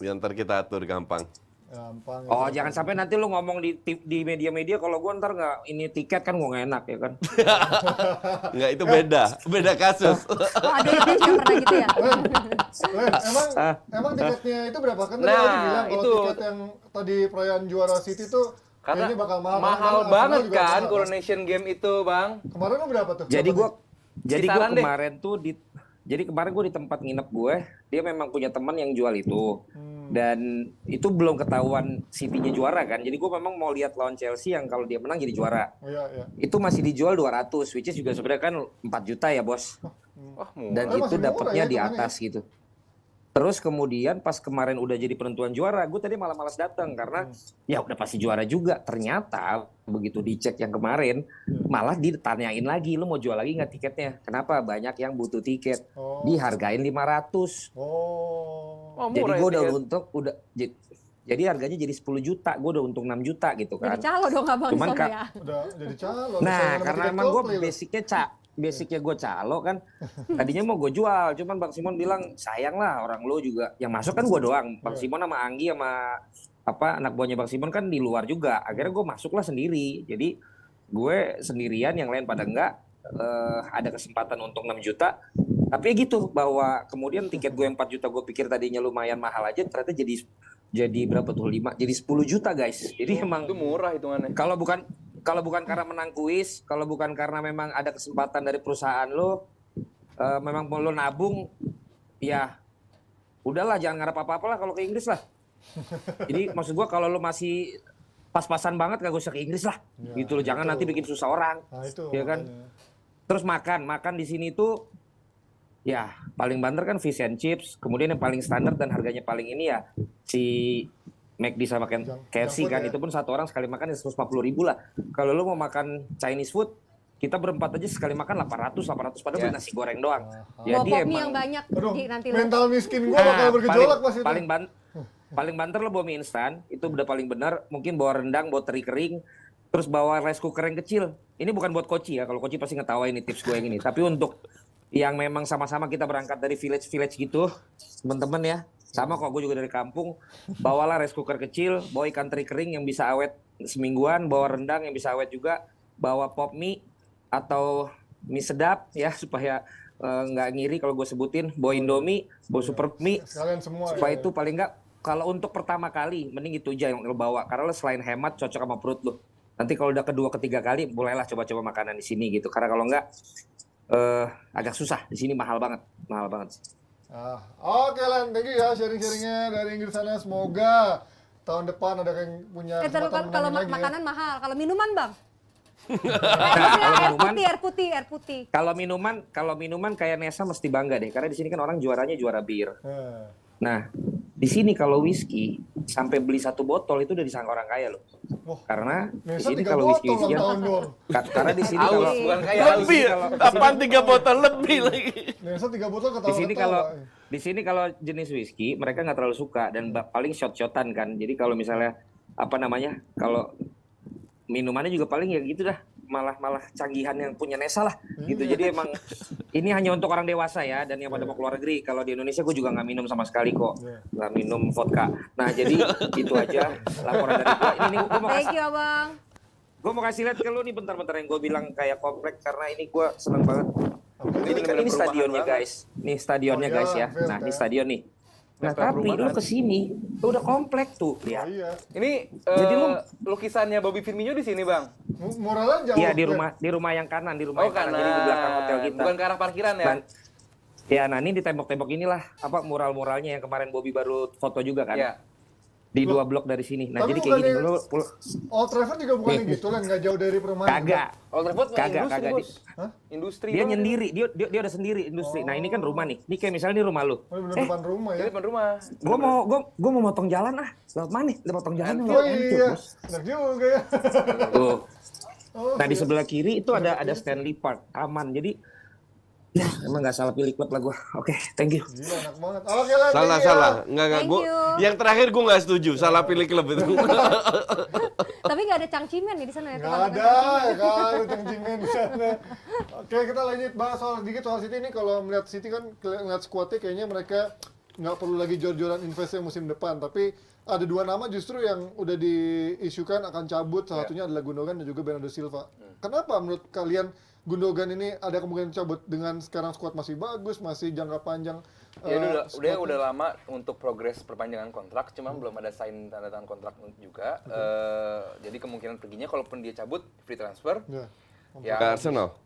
Yang ntar kita atur gampang. Gampang. Oh, jangan sampai nanti lu ngomong di media-media kalau gua ntar nggak ini tiket kan gua nggak enak ya kan? Enggak, itu beda kasus. Oh, ada yang pernah gitu ya? Emang tiketnya itu berapa? Kan tadi Nah, Aldi bilang kalau itu. tiket yang tadi perayaan juara City tuh Karena kayaknya bakal mahal. mahal Karena banget Arsenal juga kan mahal. Coronation Game itu, Bang. Kemarin lu berapa tuh? Jadi Berapa gua Kisaran deh. kemarin tuh jadi kemarin gue di tempat nginep gue, dia memang punya teman yang jual itu. Dan itu belum ketahuan City-nya juara kan. Jadi gue memang mau lihat lawan Chelsea yang kalau dia menang jadi juara. Oh, iya. Itu masih dijual 200, which is juga sebenarnya kan 4 juta ya, Bos. Wah, murah. Dan Oh, itu masih murah dapatnya ya di hitungannya atas gitu. Terus kemudian pas kemarin udah jadi penentuan juara, gue tadi malah malas datang karena ya udah pasti juara juga. Ternyata begitu dicek yang kemarin, malah ditanyain lagi, lu mau jual lagi nggak tiketnya? Kenapa? Banyak yang butuh tiket. Oh. Dihargain 500. Oh. Oh, Jadi murah gue ya udah tiket. untung, jadi harganya jadi 10 juta, gue udah untung 6 juta gitu Jadi kan. calo dong Abang Cuman, Som Kak, ya? Udah jadi calon. Nah, Saingan sama karena tiket emang gue Coldplay lu. basicnya gue calo kan. Tadinya mau gue jual, cuman Bang Simon bilang sayang lah orang lo juga. Yang masuk kan gue doang. Bang Simon sama Anggi sama anak buahnya Bang Simon kan di luar juga. Akhirnya gue masuklah sendiri. Jadi gue sendirian, yang lain pada enggak. Ada kesempatan untung 6 juta. Tapi ya gitu, bahwa kemudian tiket gue yang 4 juta gue pikir tadinya lumayan mahal aja, ternyata jadi berapa tuh? 5, jadi 10 juta guys. Jadi emang Itu murah hitungannya. kalau bukan karena menang kuis, kalau bukan karena memang ada kesempatan dari perusahaan lo, memang mau lo nabung, ya udahlah, jangan ngarep apa-apa lah kalau ke Inggris lah. Jadi maksud gua kalau lo masih pas-pasan banget gak usah ke Inggris lah, Ya, gitu loh. Jangan itu. nanti bikin susah orang, Nah, itu. ya kan. makanya. Terus makan di sini tuh, ya paling banter kan fish and chips, kemudian yang paling standar dan harganya paling ini ya si McD sama KFC kan, ya. itu pun satu orang sekali makan ya 150.000 lah. Kalau lu mau makan Chinese food, kita berempat aja sekali makan 800 padahal beli nasi goreng doang. Bawa Jadi pop mie emang yang banyak Aduh, nanti mental miskin gua bakal bergejolak pas itu. paling banter lo bawa mie instan, itu udah paling benar. Mungkin bawa rendang, bawa teri kering, terus bawa rice cooker yang kecil. Ini bukan buat Koci ya, kalau Koci pasti ngetawain ini tips gue yang ini. Tapi untuk yang memang sama-sama kita berangkat dari village gitu, teman-teman ya. Sama kok, gue juga dari kampung. Bawalah rice cooker kecil, bawa ikan teri kering yang bisa awet semingguan, bawa rendang yang bisa awet juga, bawa pop mie atau mie sedap ya supaya nggak ngiri kalau gue sebutin, bawa Indomie, bawa super mie. Sekalian semua. Supaya ya. itu paling nggak, kalau untuk pertama kali mending itu aja yang lo bawa, karena lo selain hemat cocok sama perut lo. Nanti kalau udah kedua ketiga kali bolehlah coba-coba makanan di sini gitu, karena kalau nggak agak susah di sini, mahal banget. Oke Len, thank you ya sharing-sharingnya dari Inggris sana. Semoga tahun depan ada yang punya terus kesempatan kalau menangin lagi ya. makanan mahal, kalau minuman Bang? Kalau Air putih. Kalau minuman kayak Nesa mesti bangga deh, karena di sini kan orang juaranya juara bir. Eh, Nah, Di sini kalau whisky sampai beli 1 botol itu udah disangka orang kaya loh. Wah, Karena di Nesa sini 3 kalau botol whisky ulang tahun doang. karena di sini Aus, kalau bukan kayak aus. Lebih, apaan 3 botol lebih lagi. Nesa 3 botol di sini kalau ketawa-ketawa. di sini kalau jenis whisky mereka nggak terlalu suka dan paling shot-shotan kan. Jadi kalau misalnya apa namanya? Kalau minumannya juga paling ya gitu dah. Malah canggihan yang punya Nesa lah gitu. Jadi emang ini hanya untuk orang dewasa ya dan yang pada mau keluar negeri. Kalau di Indonesia gue juga nggak minum sama sekali kok, nggak minum vodka. Nah jadi itu aja laporan dari gue. Ini Thank you Abang. gue mau kasih lihat ke lu nih bentar-bentar yang gue bilang kayak komplek karena ini gue seneng banget. Ini kan ini stadionnya guys, nih stadionnya Oh, guys iya, ya. Nah ini stadion nih. Nah Level tapi lu perumahan. kesini, lu udah komplek tuh Oh, lihat. iya. Ini Jadi lukisannya Bobby Firmino di sini, Bang. Muralnya jauh. Iya Ben. di rumah yang kanan, di rumah Oh, yang kanan. karena Jadi di belakang hotel kita. bukan ke arah parkiran ya. Dan- ya, nah ini di tembok-tembok inilah apa mural-muralnya yang kemarin Bobby baru foto juga kan. Iya. Di 2 blok dari sini. Nah, Tapi jadi kayak gini bukannya- lu Old Trafford juga bukan gitu lah, nggak jauh dari perumahan. kagak. Old Trafford nggak Kagak, industri, kagak. Bos. Hah? Industri. Dia banget. nyendiri, dia udah sendiri industri. Nah, ini kan rumah nih. Ini kayak misalnya ini rumah lu. Oh, bener depan rumah Ini ya. depan rumah. Gua mau motong jalan ah. Lewat mana? Lewat potong jalan Oh lewat iya, Bos. enak juga ya. Tuh. Oh, Nah, di iya. sebelah kiri itu ada Stanley Park, aman. Jadi ya, emang nggak salah pilih klub lah gua. Oke, thank you. Gila, enak banget. Oke lah, Salah, thank you ya. salah. Enggak, Thank gua. you. Yang terakhir gue nggak setuju, salah pilih klub itu. Tapi nggak ada cangcimen nih di sana ya. Nggak teman-teman ada, cangcimen. nggak ada cengcingin di sana. Oke, kita lanjut bahas sedikit soal City ini. Kalau melihat City kan, ngeliat skuadnya kayaknya mereka nggak perlu lagi jor-joran investasi musim depan. Tapi ada 2 nama justru yang udah diisukan akan cabut. Salah satunya adalah Gundogan dan juga Bernardo Silva. Kenapa menurut kalian Gundogan ini ada kemungkinan cabut dengan sekarang skuad masih bagus, masih jangka panjang? Ya udah skuadnya? udah lama untuk progres perpanjangan kontrak, cuman belum ada sign tanda tangan kontrak juga. Jadi kemungkinan perginya kalaupun dia cabut free transfer. Ya. Ya, Ke Arsenal.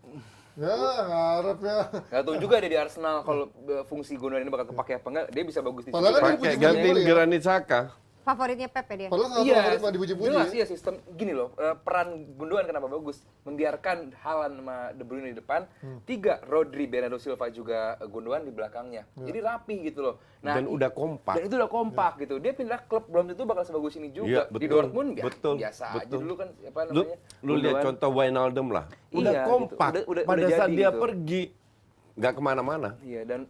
Ya, ngarep ya. nggak tahu juga dia di Arsenal kalau fungsi Gundogan ini bakal kepake apa enggak. Dia bisa bagus di situ. Padahal kan dia Pakai puji-puji gantiin mulu ya. Granit Xhaka. Favoritnya Pep ya dia. Padahal salah satu Iya, favorit Pak dipuji-puji jelas ya. iya sistem gini loh. Peran Gundogan kenapa bagus? Membiarkan Haaland sama De Bruyne di depan, 3 Rodri, Bernardo Silva juga Gundogan di belakangnya. Jadi rapi gitu loh. Nah, Dan udah kompak. Dan itu udah kompak gitu. Dia pindah klub belum tentu bakal sebagus ini juga. Iya, betul. Di Dortmund Betul, biasa aja betul. dulu kan apa Lu, namanya? lu lihat Gundogan. contoh Wijnaldum lah. Udah Iya, gitu. kompak. Udah Pada saat jadi dia gitu. pergi, nggak kemana-mana. Iya, dan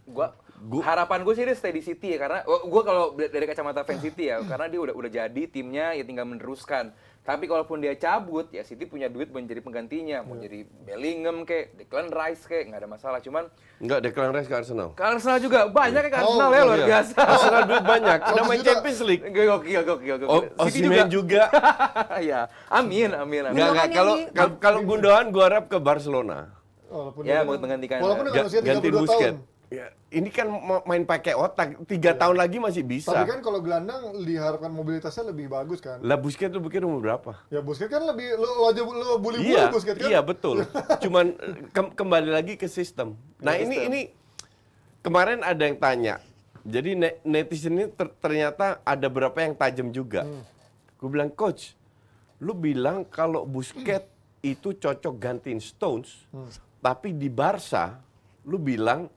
harapan gue sih dia stay di City ya, karena gue kalau dari kacamata fans City ya, karena dia udah jadi timnya ya tinggal meneruskan. Tapi kalaupun dia cabut ya City punya duit buat jadi penggantinya, mau jadi Bellingham kek, Declan Rice kek, nggak ada masalah. Cuman Nggak, Declan Rice ke Arsenal. ke Arsenal juga banyak ya ke Oh, Arsenal ya luar Iya. biasa. Arsenal duit banyak. Udah 100 main juta. Champions League. Gokil. Oh, City Osimhen juga. Ya, amin. Nggak, Gundogan nggak. yang Kalau di- kalau Gundogan gua harap ke Barcelona. Walaupun Ya, dia- buat menggantikan, Walaupun ya. dengan usia 32 Busquets. tahun. Ya, ini kan main pakai otak. 3 tahun lagi masih bisa. Tapi kan kalau gelandang diharapkan mobilitasnya lebih bagus kan. Lah Busquets lu pikir umur berapa? Ya Busquets kan lebih lu aja lu bully-bully Iya, Busquets kan. iya betul. Cuman kembali lagi ke sistem. Nah ini kemarin ada yang tanya. Jadi netizen ini ternyata ada beberapa yang tajam juga. Gue bilang, coach, lu bilang kalau Busquets itu cocok gantiin Stones, tapi di Barca lu bilang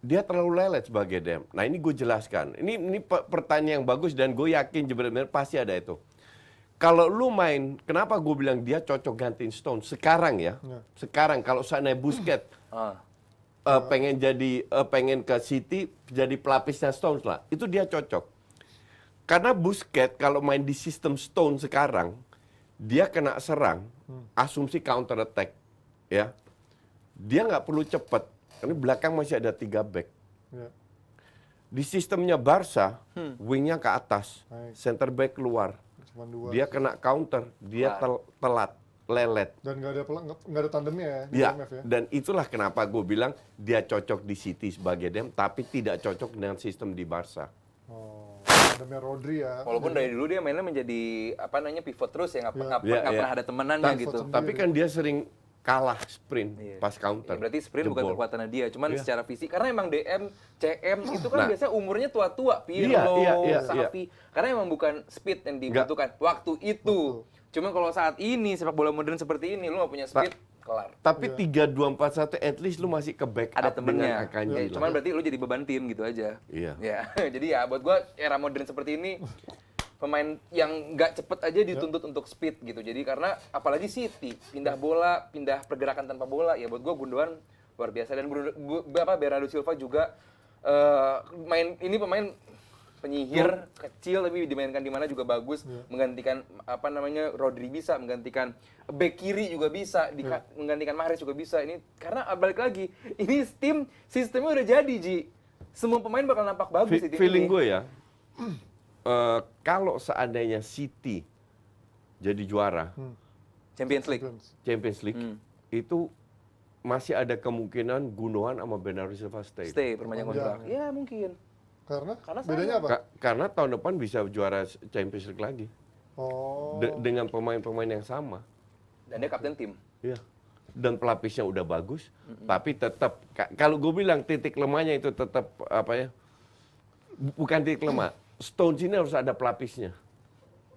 dia terlalu lelet sebagai DM. Nah ini gue jelaskan. Ini pertanyaan yang bagus dan gue yakin benar-benar pasti ada itu. Kalau lu main, kenapa gue bilang dia cocok gantiin Stone sekarang ya? Sekarang kalau seandainya Busquets pengen ke City jadi pelapisnya Stones lah, itu dia cocok. Karena Busquets kalau main di sistem Stone sekarang, dia kena serang, asumsi counter attack, ya. Dia nggak perlu cepat, karena belakang masih ada 3 back. Ya. Di sistemnya Barca, wingnya ke atas, Baik. center back keluar. Cuma 2. Dia kena counter, dia telat, lelet. Dan nggak ada tandemnya ya di Ya, IMF ya. dan itulah kenapa gue bilang dia cocok di City sebagai DM, tapi tidak cocok dengan sistem di Barca. Oh, tandemnya Rodri ya. Walaupun dari dulu dia mainnya menjadi apa namanya pivot terus ya, nggak Iya, iya. pernah ada temenannya Pivot gitu. sendiri. Tapi kan dia sering kalah sprint Iya. pas counter. Ya, berarti sprint bukan Jebol. kekuatannya dia, cuman Iya. secara fisik karena emang DM, CM itu kan Nah. biasanya umurnya tua-tua, Pirlo, Iya, Xavi. Karena emang bukan speed yang dibutuhkan waktu itu. Cuman kalau saat ini sepak bola modern seperti ini lu nggak punya speed, kelar. Tapi 3-2-4-1 at least lu masih ke backup Ada temennya. dengan Akanji Ya, lah. cuman berarti lu jadi beban tim gitu aja. Iya. Ya, jadi ya buat gua era modern seperti ini pemain yang nggak cepet aja dituntut untuk speed gitu. Jadi karena apalagi City pindah bola, pindah pergerakan tanpa bola, ya buat gua Gundogan luar biasa dan Bernardo Silva juga pemain penyihir kecil tapi dimainkan di mana juga bagus, menggantikan Rodri bisa, menggantikan bek kiri juga bisa, menggantikan Mahrez juga bisa. Ini karena balik lagi, ini tim sistemnya udah jadi, Ji. Semua pemain bakal nampak bagus di tim Feeling ini. gue ya, kalau seandainya City jadi juara Champions League. Champions League, itu masih ada kemungkinan Gundogan sama Bernardo Silva stay. Stay perpanjang kontrak. Ya mungkin. Karena Karena bedanya apa? Karena tahun depan bisa juara Champions League lagi Oh. dengan pemain-pemain yang sama. Dan dia kapten tim. Iya. Dan pelapisnya udah bagus, tapi tetap kalau gue bilang titik lemahnya itu tetap bukan titik lemah. Stones ini harus ada pelapisnya.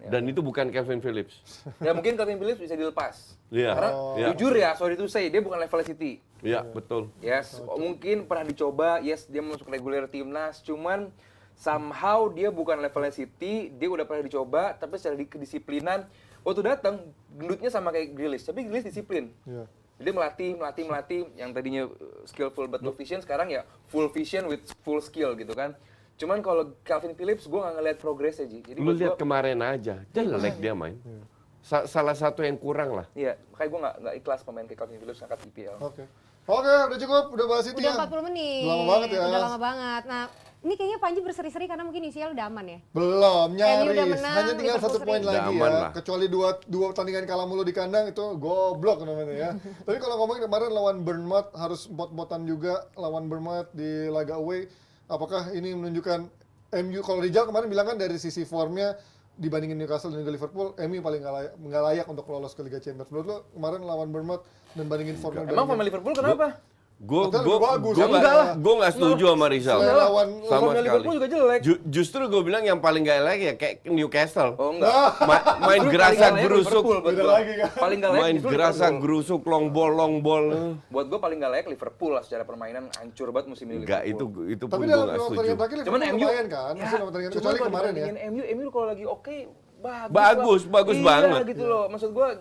Dan itu bukan Calvin Phillips. Ya mungkin Calvin Phillips bisa dilepas. Iya. Karena Iya. jujur ya, sorry to say, dia bukan level City. Iya, betul. Yes, mungkin pernah dicoba, yes dia masuk reguler timnas, cuman somehow dia bukan levelnya City, dia udah pernah dicoba, tapi secara kedisiplinan, waktu datang gendutnya sama kayak Grealish, tapi Grealish disiplin. Iya. Dia melatih, yang tadinya skillful but no vision, sekarang ya full vision with full skill gitu kan. Cuman kalau Calvin Phillips, gue nggak ngeliat progresnya, Ji. Jadi Lu buat lihat gua- kemarin aja, jelek dia main. Salah satu yang kurang lah. Iya, makanya gue nggak ikhlas pemain kayak Calvin Phillips ngangkat IPL. Oke. Oke, udah cukup, udah bahas itu Udah ya. 40 menit. Lama banget ya. Udah lama banget. Nah, ini kayaknya Panji berseri-seri karena mungkin UCL udah aman ya. Belum, MU udah nyaris. menang, Hanya tinggal Liverpool 1 poin seri. lagi Udah aman ya. lah. Kecuali dua pertandingan kalah mulu di kandang itu goblok namanya ya. Tapi kalau ngomongin kemarin lawan Bournemouth harus bot-botan juga lawan Bournemouth di laga away. Apakah ini menunjukkan MU, kalau Rijal kemarin bilang kan dari sisi formnya dibandingin Newcastle dan juga Liverpool, MU paling nggak layak untuk lolos ke Liga Champions. Menurut lo kemarin lawan Bournemouth dan bandingin formnya Emang sama Liverpool kenapa? Gue Hotel lebih bagus. Enggak lah. nggak setuju sama Rizal. Saya lawan sama Formnya sekali. Liverpool juga jelek. Justru gue bilang yang paling gak layak ya kayak Newcastle. Oh enggak. Main Justru gerasak paling nggak layak gerusuk, Liverpool buat Beda gua. lagi kan. Paling nggak layak main justru gerasak Liverpool. gerusuk long ball. Buat gue paling nggak layak Liverpool lah secara permainan hancur banget musim ini. Enggak, Liverpool. itu Tapi pun gue dalam gak 5 setuju. pertandingan terakhir Cuman Liverpool MU lumayan kan. Masih 5 pertandingan cuman kecuali kalau kemarin ya. dibandingin MU kalau lagi oke Bagus iya, banget. gitu loh. Maksud gua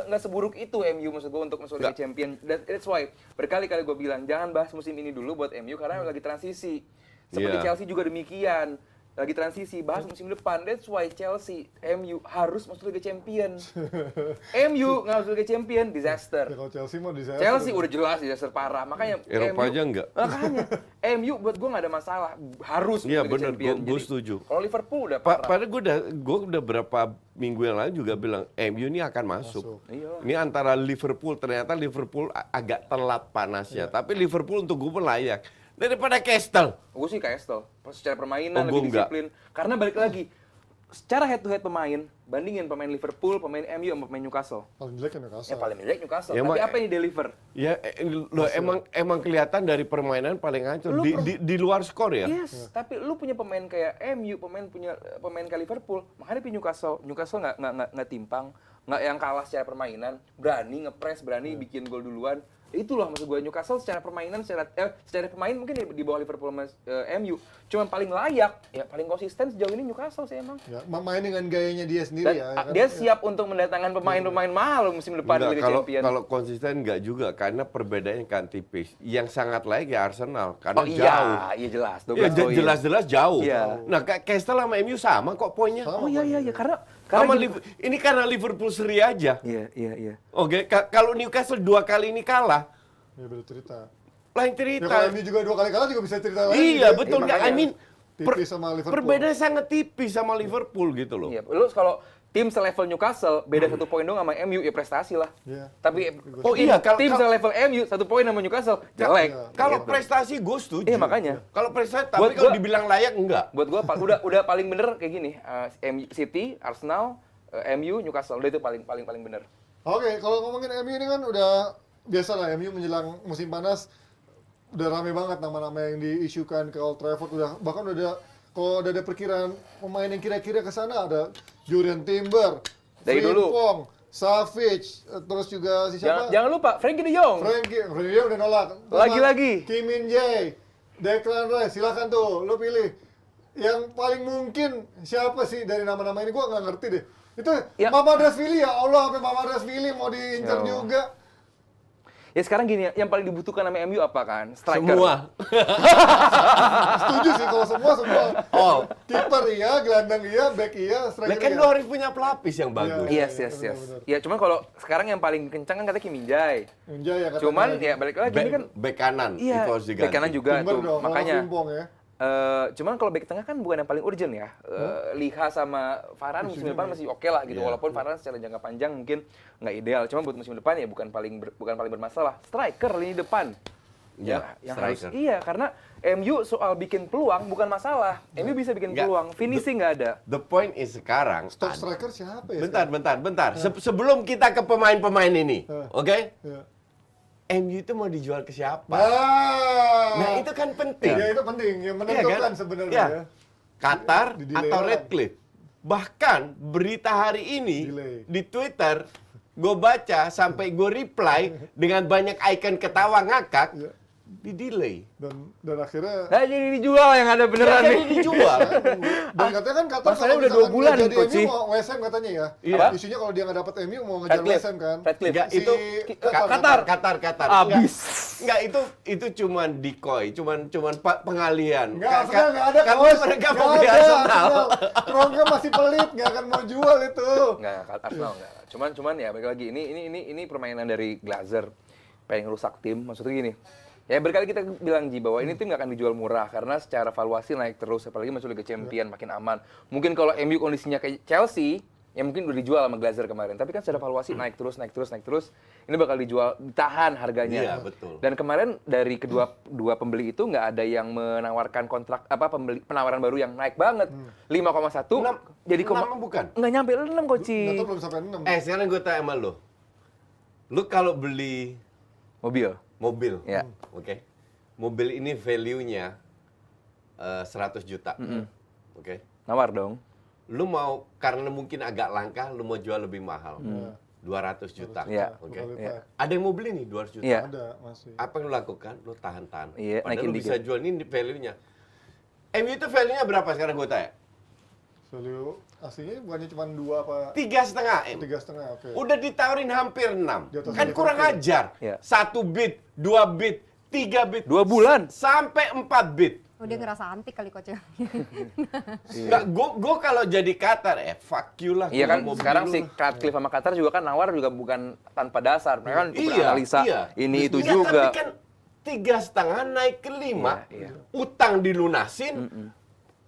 nggak seburuk itu MU maksud gua untuk masuk Liga Nggak. Champion. That's why berkali-kali gua bilang jangan bahas musim ini dulu buat MU karena lagi transisi. Seperti Iya. Chelsea juga demikian. Lagi transisi, bahas musim depan. That's why Chelsea, MU harus masuk Liga Champion. MU nggak masuk Liga Champion, disaster. Ya kalau Chelsea mau disaster. Chelsea udah jelas disaster parah. Makanya Eropa aja nggak. Makanya MU buat gua nggak ada masalah. Harus Iya, Liga bener, Champion. gua Jadi, setuju. Kalau Liverpool udah parah. Padahal gue udah berapa minggu yang lalu juga bilang MU ini akan masuk. Iya. Ini antara Liverpool, ternyata Liverpool agak telat panasnya. Tapi Liverpool untuk gue pun layak. Daripada Castle. Gue sih Castle, secara permainan Oh, gua lebih enggak. disiplin. Karena balik lagi, secara head to head pemain, bandingin pemain Liverpool, pemain MU sama pemain Newcastle. Paling jelek kan Newcastle. Ya paling jelek Newcastle. Ya, Tapi Mak. apa yang di deliver? Ya, lo emang kelihatan dari permainan paling hancur. Di luar skor ya. Yes. Tapi lu punya pemain kayak MU, pemain kayak Liverpool, makanya di Newcastle nggak timpang, nggak yang kalah secara permainan, berani ngepres, berani bikin gol duluan. Itulah maksud gue, Newcastle secara permainan, secara pemain mungkin di bawah Liverpool sama MU. Cuma paling layak, ya paling konsisten sejauh ini Newcastle sih emang. Ya, main dengan gayanya dia sendiri Dan ya. kan? dia siap untuk mendatangkan pemain-pemain mahal musim depan di Enggak, Liga kalau Champion. kalau konsisten enggak juga karena perbedaannya kan tipis. Yang sangat layak ya Arsenal karena Oh jauh. iya jelas. 12 Ya, poin. jelas-jelas jauh. Iya. Nah, Castle sama MU sama kok poinnya. Sama. Oh iya karena Sama gini- ini karena Liverpool seri aja. Iya. Oke, kalau Newcastle 2 kali ini kalah, Ya beda cerita. lain Ya cerita. kalau MU juga 2 kali kalah juga bisa cerita lagi. Iya, kan? betul nggak? I mean, Tipis sama Liverpool. perbedaannya sangat tipis sama Liverpool gitu loh. Iya, lu kalau tim selevel Newcastle beda 1 poin dong sama MU ya prestasi lah. Iya. Tapi Oh iya, kalau- tim selevel MU 1 poin sama Newcastle jelek. Iya. Kalau Gitu. prestasi gue setuju. Iya, makanya. Kalau prestasi, tapi Buat kalau gua- dibilang layak enggak. Buat gua udah paling bener kayak gini, MU City, Arsenal, MU, Newcastle udah itu paling bener. Oke, kalau ngomongin MU ini kan udah biasa lah, MU menjelang musim panas udah rame banget nama-nama yang diisukan ke Old Trafford, bahkan udah udah ada perkiraan pemain yang kira-kira ke sana, ada Julian Timber, Dari dulu. Frimpong, Savic, terus juga si siapa? Jangan lupa Frankie De Jong. Frankie udah nolak. Lagi-lagi. Kim Min Jae, Declan Rice, silakan tuh, lo pilih. Yang paling mungkin siapa sih dari nama-nama ini? Gua nggak ngerti deh. Itu Ya. Mamadashvili, ya Allah, sampai Mamadashvili mau diincar Ya. juga. Ya sekarang gini, yang paling dibutuhkan sama MU apa kan? Striker. Semua. Setuju sih kalau semua. Oh. Kiper iya, gelandang iya, back iya, Lah striker kan iya. lu harus punya pelapis yang bagus. Iya. Yes. benar. Ya cuman kalau sekarang yang paling kencang kan katanya Kim Min Jae. Injay ya katanya. Cuman ya balik lagi ini kan Bek kanan iya, itu harus diganti. bek kanan juga Timber tuh. dong, Makanya Frimpong ya. cuman kalau back tengah kan bukan yang paling urgent ya. Liha sama Varane musim depan masih oke lah gitu. Iya. Walaupun Varane secara jangka panjang mungkin nggak ideal. Cuma buat musim depan ya bukan paling bermasalah. Striker lini depan. Ya, yang harus striker. iya karena MU soal bikin peluang bukan masalah. MU bisa bikin Nggak. peluang, finishing nggak ada. The point is sekarang. Stok striker siapa ya? Bentar. Sebelum kita ke pemain-pemain ini, oke? Ya. MU itu mau dijual ke siapa? Nah, Nah, itu kan penting. ya itu penting, yang Iya menentukan kan? sebenarnya Iya. ya. Qatar Di delay atau orang. Redcliffe. Bahkan berita hari ini Delay. di Twitter gue baca sampai gue reply dengan banyak icon ketawa ngakak Iya. di delay. Dan akhirnya Nah, jadi dijual yang ada beneran Jadi nih. dijual. dan katanya kan Qatar Masalahnya udah 2 bulan, jadi Coach. MU mau West Ham katanya ya. Iya. Isunya kalau dia nggak dapat MU mau ngejar Redcliffe. West Ham kan. Redcliffe. Enggak, Si itu Qatar. Abis. Enggak, itu cuman decoy, cuman pengalihan. Enggak, Ka- Arsenal nggak ada karena coach. mereka Nggak mau beli ada, Arsenal. Kroenke masih pelit, nggak akan mau jual itu. Enggak, Arsenal enggak. Cuman ya balik lagi ini permainan dari Glazer pengen rusak tim. Maksudnya gini. Ya berkali kita bilang Ji bahwa ini tim nggak akan dijual murah karena secara valuasi naik terus apalagi masuk Liga Champion makin aman. Mungkin kalau MU kondisinya kayak Chelsea ya mungkin udah dijual sama Glazer kemarin. Tapi kan secara valuasi naik terus. Ini bakal dijual, ditahan harganya. Iya, betul. Dan kemarin dari dua pembeli itu nggak ada yang menawarkan kontrak penawaran baru yang naik banget. 5,1 jadi Enam bukan? nggak nyampe 6 Nggak Koci. tahu belum sampai 6. Sekarang gue tanya sama lu. Lu kalau beli mobil, Ya. oke? Mobil ini value-nya 100 juta, oke? Nawar dong. Lu mau, karena mungkin agak langka, lu mau jual lebih mahal, 200 juta, Iya. oke? Iya. Ada yang mau beli nih 200 juta. Iya. Ada masih. Apa yang lu lakukan? Lu tahan-tahan. Iya, Padahal naikin lu bisa dikit. jual ini value-nya. MU itu value-nya berapa sekarang gue tanya? Value aslinya bukannya cuma 2 apa 3,5 M. 3,5, oke. Udah ditawarin hampir 6. Di atas Kan Liverpool. kurang ajar. Iya. 1 bit, 2 bit, 3 bit. 2 bulan. Sampai 4 bit. Oh, dia ngerasa antik kali coach. Enggak, gue kalau jadi Qatar, fuck you lah. Iya kan, Gua mau sekarang beli si lu lah. Radcliffe sama Qatar juga kan nawar juga bukan tanpa dasar. Mereka kan analisa ini itu Iya, juga. Tapi kan 3,5 naik ke 5, Iya, iya. utang dilunasin,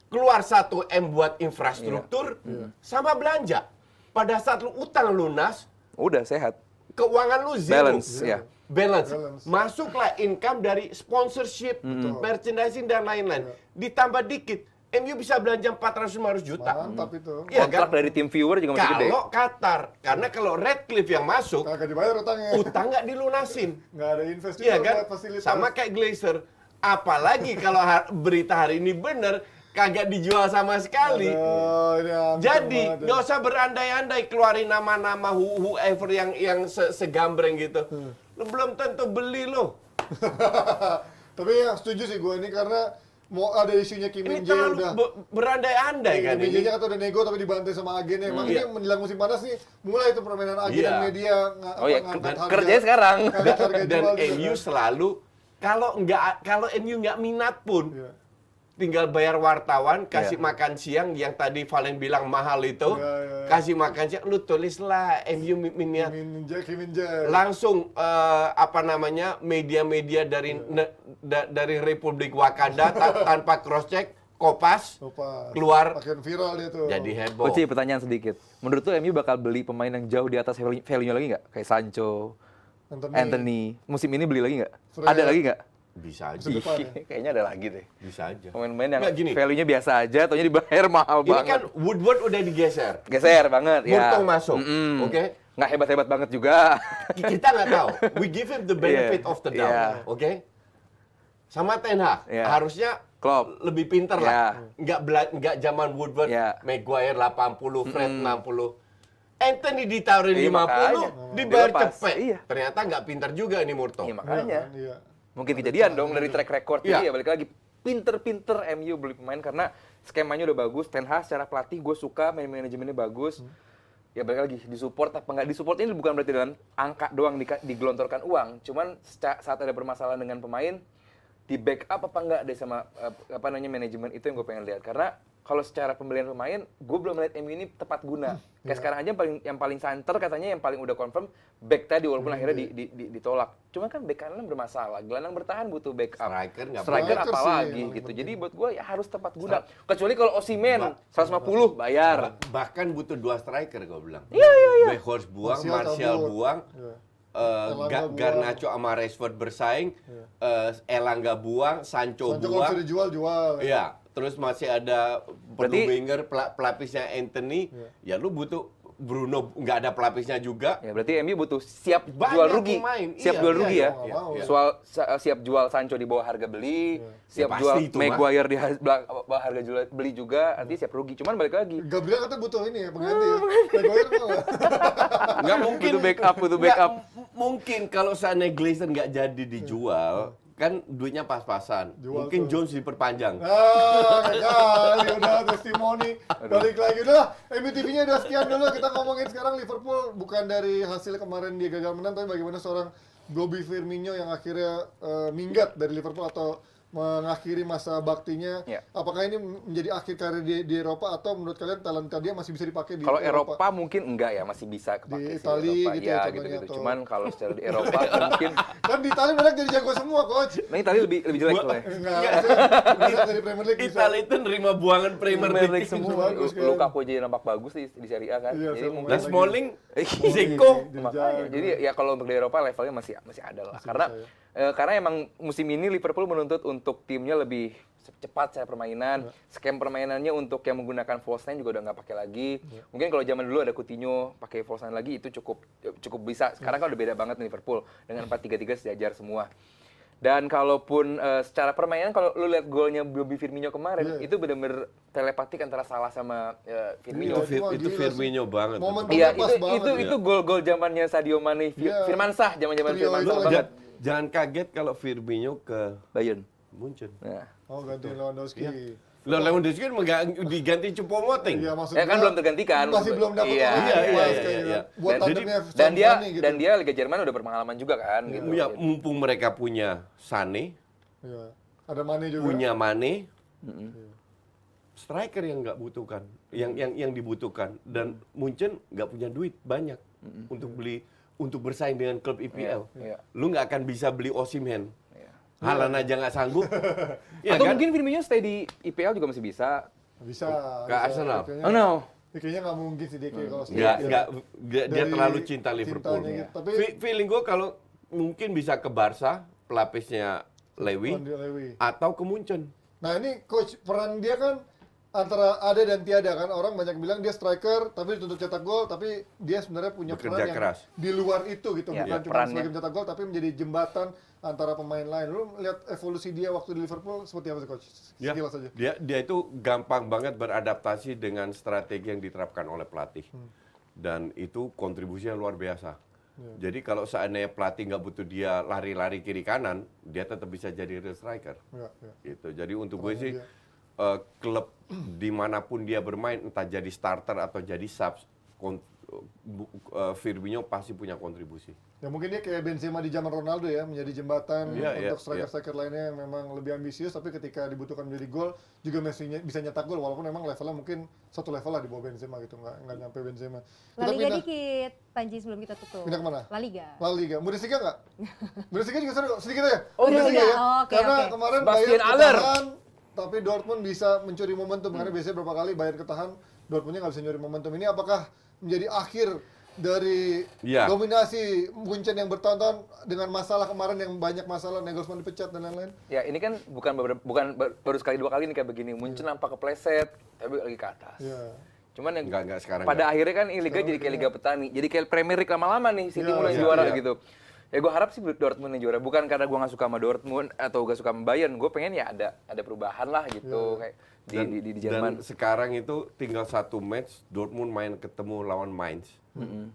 keluar 1 M buat infrastruktur, sama belanja. Pada saat lu utang lunas, Udah sehat. keuangan lu zero. Balance, ya. Balance. Balance. Masuklah income dari sponsorship, merchandising dan lain-lain. Ditambah dikit, MU bisa belanja 400-500 juta. Mantap itu. Iya Kontrak kan? dari tim viewer juga masih gede. Kalau Qatar, karena kalau Redcliffe yang masuk, Kagak dibayar utangnya. utang nggak dilunasin. Nggak ada investisi Iya kan? buat fasilitas. Sama kayak Glazer. Apalagi kalau berita hari ini bener, kagak dijual sama sekali. Aduh, ini hampir Jadi banget ya. nggak usah berandai-andai keluarin nama-nama whoever yang segambreng gitu. Lu belum tentu beli lo. Tapi ya setuju sih gue ini karena mau ada isunya Kim Ini Min Jae terlalu udah. berandai-andai kan Kim Min ini. Jae-nya kata udah nego tapi dibantai sama agennya. Emang Iya. ini menjelang musim panas nih mulai itu permainan agen Iya. dan media Oh iya, ngangkat harga. kerjanya sekarang. Ngangkat harga Dan jual gitu MU kan. selalu kalau MU nggak minat pun, Iya. tinggal bayar wartawan, kasih makan siang yang tadi Valen bilang mahal itu, Iya. kasih makan siang, lu tulislah MU minat. Kim Min Jae. Langsung media-media dari Republik Wakanda tanpa cross check, Kopas Lupa. keluar Makin viral dia tuh. jadi heboh. Koci, pertanyaan sedikit. Menurut tuh MU bakal beli pemain yang jauh di atas value-nya lagi nggak? Kayak Sancho, Anthony. Musim ini beli lagi nggak? Fred. Ada lagi nggak? Bisa aja, Musim depan ya? Kayaknya ada lagi deh. bisa aja. Pemain-pemain yang Nggak, gini. value-nya biasa aja, taunya dibayar mahal Ini banget. kan Woodward udah digeser. Geser banget ya. Murtong masuk, oke? Nggak hebat-hebat banget juga. Kita nggak tahu. We give him the benefit Iya, of the doubt, iya. oke? Sama Ten Hag, Iya. harusnya Klopp. lebih pinter lah. Nggak zaman Woodward, Iya. Maguire 80, Fred 60. Anthony ditawarin Iya, 50, makanya. dibayar Dilepas. cepet. Iya. Ternyata nggak pintar juga nih Murto. Iya, makanya. Iya. Mungkin kejadian dong dari track record. Iya. Jadi ya balik lagi, pinter-pinter MU beli pemain karena skemanya udah bagus. Ten Hag secara pelatih gue suka, manajemennya bagus. Ya balik lagi, disupport apa nggak disupport ini bukan berarti dalam angka doang digelontorkan uang. Cuman saat ada permasalahan dengan pemain, di backup apa enggak deh sama manajemen, itu yang gue pengen lihat. Karena kalau secara pembelian pemain, gue belum melihat MU ini tepat guna. Kayak sekarang aja yang paling santer katanya, yang paling udah confirm back tadi, walaupun akhirnya ditolak. Cuma kan back kanan bermasalah, gelandang bertahan butuh backup. Striker nggak Striker Striker sih apalagi yang gitu. paling Jadi buat gue ya harus tepat guna. Kecuali kalau Osimhen 150 bayar. Bahkan butuh 2 striker gue bilang. Iya. Weghorst buang, Martial Martial cabut. buang. Iya. Elanga buang. Garnacho sama Rashford bersaing, Elanga buang, Sancho Sancho kalau bisa buang. dijual. Iya, terus masih ada Berarti- Wenger pelapisnya Anthony. Ya lu butuh Bruno, nggak ada pelapisnya juga. Ya berarti MU butuh siap Banyak jual rugi. pemain, Siap iya, jual iya, rugi iya, ya. nggak mau. iya. Siap jual Sancho di bawah harga beli, siap Ya, jual pasti itu, Maguire di bawah harga jual beli juga, artinya siap rugi. Cuman balik lagi. Gabriel katanya butuh ini ya, pengganti ya. Maguire mau nggak? Nggak mungkin. Butuh backup, butuh Nggak, backup. mungkin kalau seandainya Glazer nggak jadi dijual, kan duitnya pas-pasan. Jual Mungkin tuh. Jones diperpanjang. Kali udah testimoni. Balik lagi udah. MU TV-nya udah sekian dulu. Kita ngomongin sekarang Liverpool bukan dari hasil kemarin dia gagal menang, tapi bagaimana seorang Bobby Firmino yang akhirnya minggat dari Liverpool atau mengakhiri masa baktinya. Ya. Apakah ini menjadi akhir karir di Eropa atau menurut kalian talenta dia masih bisa dipakai di Kalau Eropa mungkin enggak ya, masih bisa kepake Di sih Itali Eropa. gitu ya, Ya, contohnya, gitu-gitu. atau- Cuman kalau secara di Eropa mungkin Kan di Itali mereka jadi jago semua, coach. nah Itali lebih jelek soalnya. Enggak, maksudnya dari Premier League bisa. Italia itu nerima buangan Premier League. semua. Bagus, kan. Lukaku aja nampak bagus di Serie A kan. Iya, Jadi sama mungkin Dan lagi. Smalling, Iya. Zeko. Makanya, jadi ya kalau untuk di Eropa levelnya masih ada lah. Karena emang musim ini Liverpool menuntut untuk timnya lebih cepat secara permainan. Skema permainannya untuk yang menggunakan false nine juga udah nggak pakai lagi. Mungkin kalau zaman dulu ada Coutinho pakai false nine lagi itu cukup bisa. Sekarang kan udah beda banget nih Liverpool dengan 4-3-3 sejajar semua. Dan kalaupun secara permainan kalau lu lihat golnya Bobby Firmino kemarin itu benar-benar telepatik antara Salah sama Firmino. Iya, Itu gila Firmino sih. banget. Momentum Iya, pas banget ya. itu gol-gol zamannya Sadio Mane, Iya. Firmansah, zaman-zaman Trio Firmansah itu banget. Jangan kaget kalau Firmino ke Bayern. Munchen. Nah. Oh, ganti Lewandowski. Lewandowski kan diganti Choupo-Moting. Iya, maksudnya kan belum tergantikan. Masih belum dapat Iya, orang iya, yang iya, pas iya, kayak iya. gitu. Buat Dan tandemnya Dan dia Sadio gitu. dan dia Liga Jerman udah berpengalaman juga kan gitu. Ya, mumpung mereka punya Sané, Iya. Ada Mane juga. punya Mane, striker yang nggak butuhkan, yang dibutuhkan. Dan Munchen nggak punya duit banyak untuk bersaing dengan klub IPL. Iya. Lu nggak akan bisa beli Osimhen. Iya. Haaland aja nggak sanggup. Ya Atau kan? mungkin Firmino stay di IPL juga masih bisa. Bisa. Ke bisa. Arsenal. Kayaknya- Oh no. Kayaknya nggak mungkin sih dia kayak kalau Nggak, stay. nggak, dia Dari terlalu cinta Liverpool. cintanya gitu. Tapi Feeling gue kalau mungkin bisa ke Barca, pelapisnya Lewy, Van der Lewy. atau ke Munchen. Nah ini coach, peran dia kan antara ada dan tiada kan. Orang banyak bilang dia striker tapi dituntut cetak gol, tapi dia sebenarnya punya Bekerja peran yang keras. di luar itu gitu. Ya, Bukan cuma perannya. sebagai pencetak gol tapi menjadi jembatan antara pemain lain. Lu lihat evolusi dia waktu di Liverpool seperti apa sih coach? Ya, Sekilas aja. dia itu gampang banget beradaptasi dengan strategi yang diterapkan oleh pelatih. Dan itu kontribusinya luar biasa. Jadi kalau seandainya pelatih nggak butuh dia lari-lari kiri kanan, dia tetap bisa jadi real striker. Ya, ya. Gitu. Jadi untuk gue Makanya sih dia- klub dimanapun dia bermain, entah jadi starter atau jadi subs, Firmino pasti punya kontribusi. Ya mungkin dia kayak Benzema di zaman Ronaldo ya, menjadi jembatan Iya, iya, untuk striker-striker lainnya yang memang lebih ambisius, tapi ketika dibutuhkan menjadi gol juga mestinya bisa nyetak gol, walaupun memang levelnya mungkin satu level lah di bawah Benzema gitu, nggak nyampe Benzema. La Kita Liga pindah, dikit, Panji sebelum kita tutup. Pindah kemana? La Liga. La Liga. Bundesliga nggak? Bundesliga juga seru kok, sedikit aja. Oh, Bundesliga Bundesliga. ya. Oh, oke, Karena oke. kemarin Sebastian Bayern Aller. ketahan, tapi Dortmund bisa mencuri momentum. Karena biasanya berapa kali Bayern ketahan, Dortmundnya nggak bisa nyuri momentum. Ini apakah menjadi akhir dari Iya. dominasi Munchen yang bertahun-tahun dengan masalah kemarin yang banyak masalah, Nagelsmann dipecat dan lain-lain? Ya ini kan baru sekali dua kali nih kayak begini. Munchen nampak kepleset, tapi lagi ke atas. Iya. Cuman yang Enggak, sekarang pada enggak. akhirnya kan ini liga jadi kayak liga petani. Jadi kayak Premier League lama-lama nih, City Iya, mulai iya, juara iya. gitu. Ya gue harap sih Dortmund yang juara. Bukan karena gue nggak suka sama Dortmund atau gak suka sama Bayern. Gue pengen ya ada perubahan lah gitu kayak di Jerman. Dan sekarang itu tinggal satu match, Dortmund main ketemu lawan Mainz.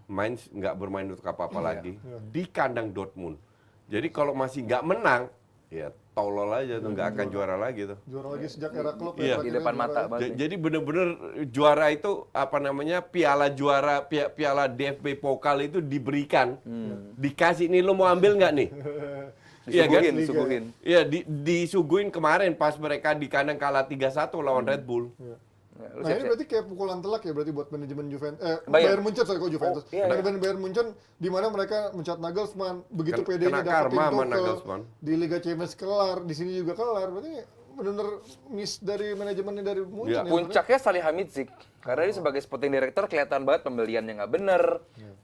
Mainz nggak bermain untuk apa-apa lagi Iya. di kandang Dortmund. Jadi kalau masih nggak menang, ya tolol aja tuh, nggak akan juara lagi tuh. Juara lagi sejak era Klopp Iya. Di terakhirnya depan juara mata ya. banget. nih. Jadi bener-bener juara itu apa namanya piala juara piala DFB Pokal itu diberikan, dikasih nih lo mau ambil nggak nih? Iya kan? Disuguhin, disuguhin. Iya disuguhin kemarin pas mereka di kandang kalah 3-1 lawan Red Bull. Iya. Ya, Nah lu ini siap-siap. berarti kayak pukulan telak ya berarti buat manajemen Juventus, Bayern. Bayern Munchen, sorry kok Juventus. Oh, iya, iya. Manajemen Bayern Munchen di mana mereka mencat Nagelsmann, begitu Kena pedenya dapetin karma sama Tuchel Nagelsmann. di Liga Champions kelar, di sini juga kelar. Berarti benar-benar miss dari manajemennya dari Munchen Iya. ya. Puncaknya Salihamidzic, karena dia sebagai sporting director kelihatan banget pembeliannya nggak bener,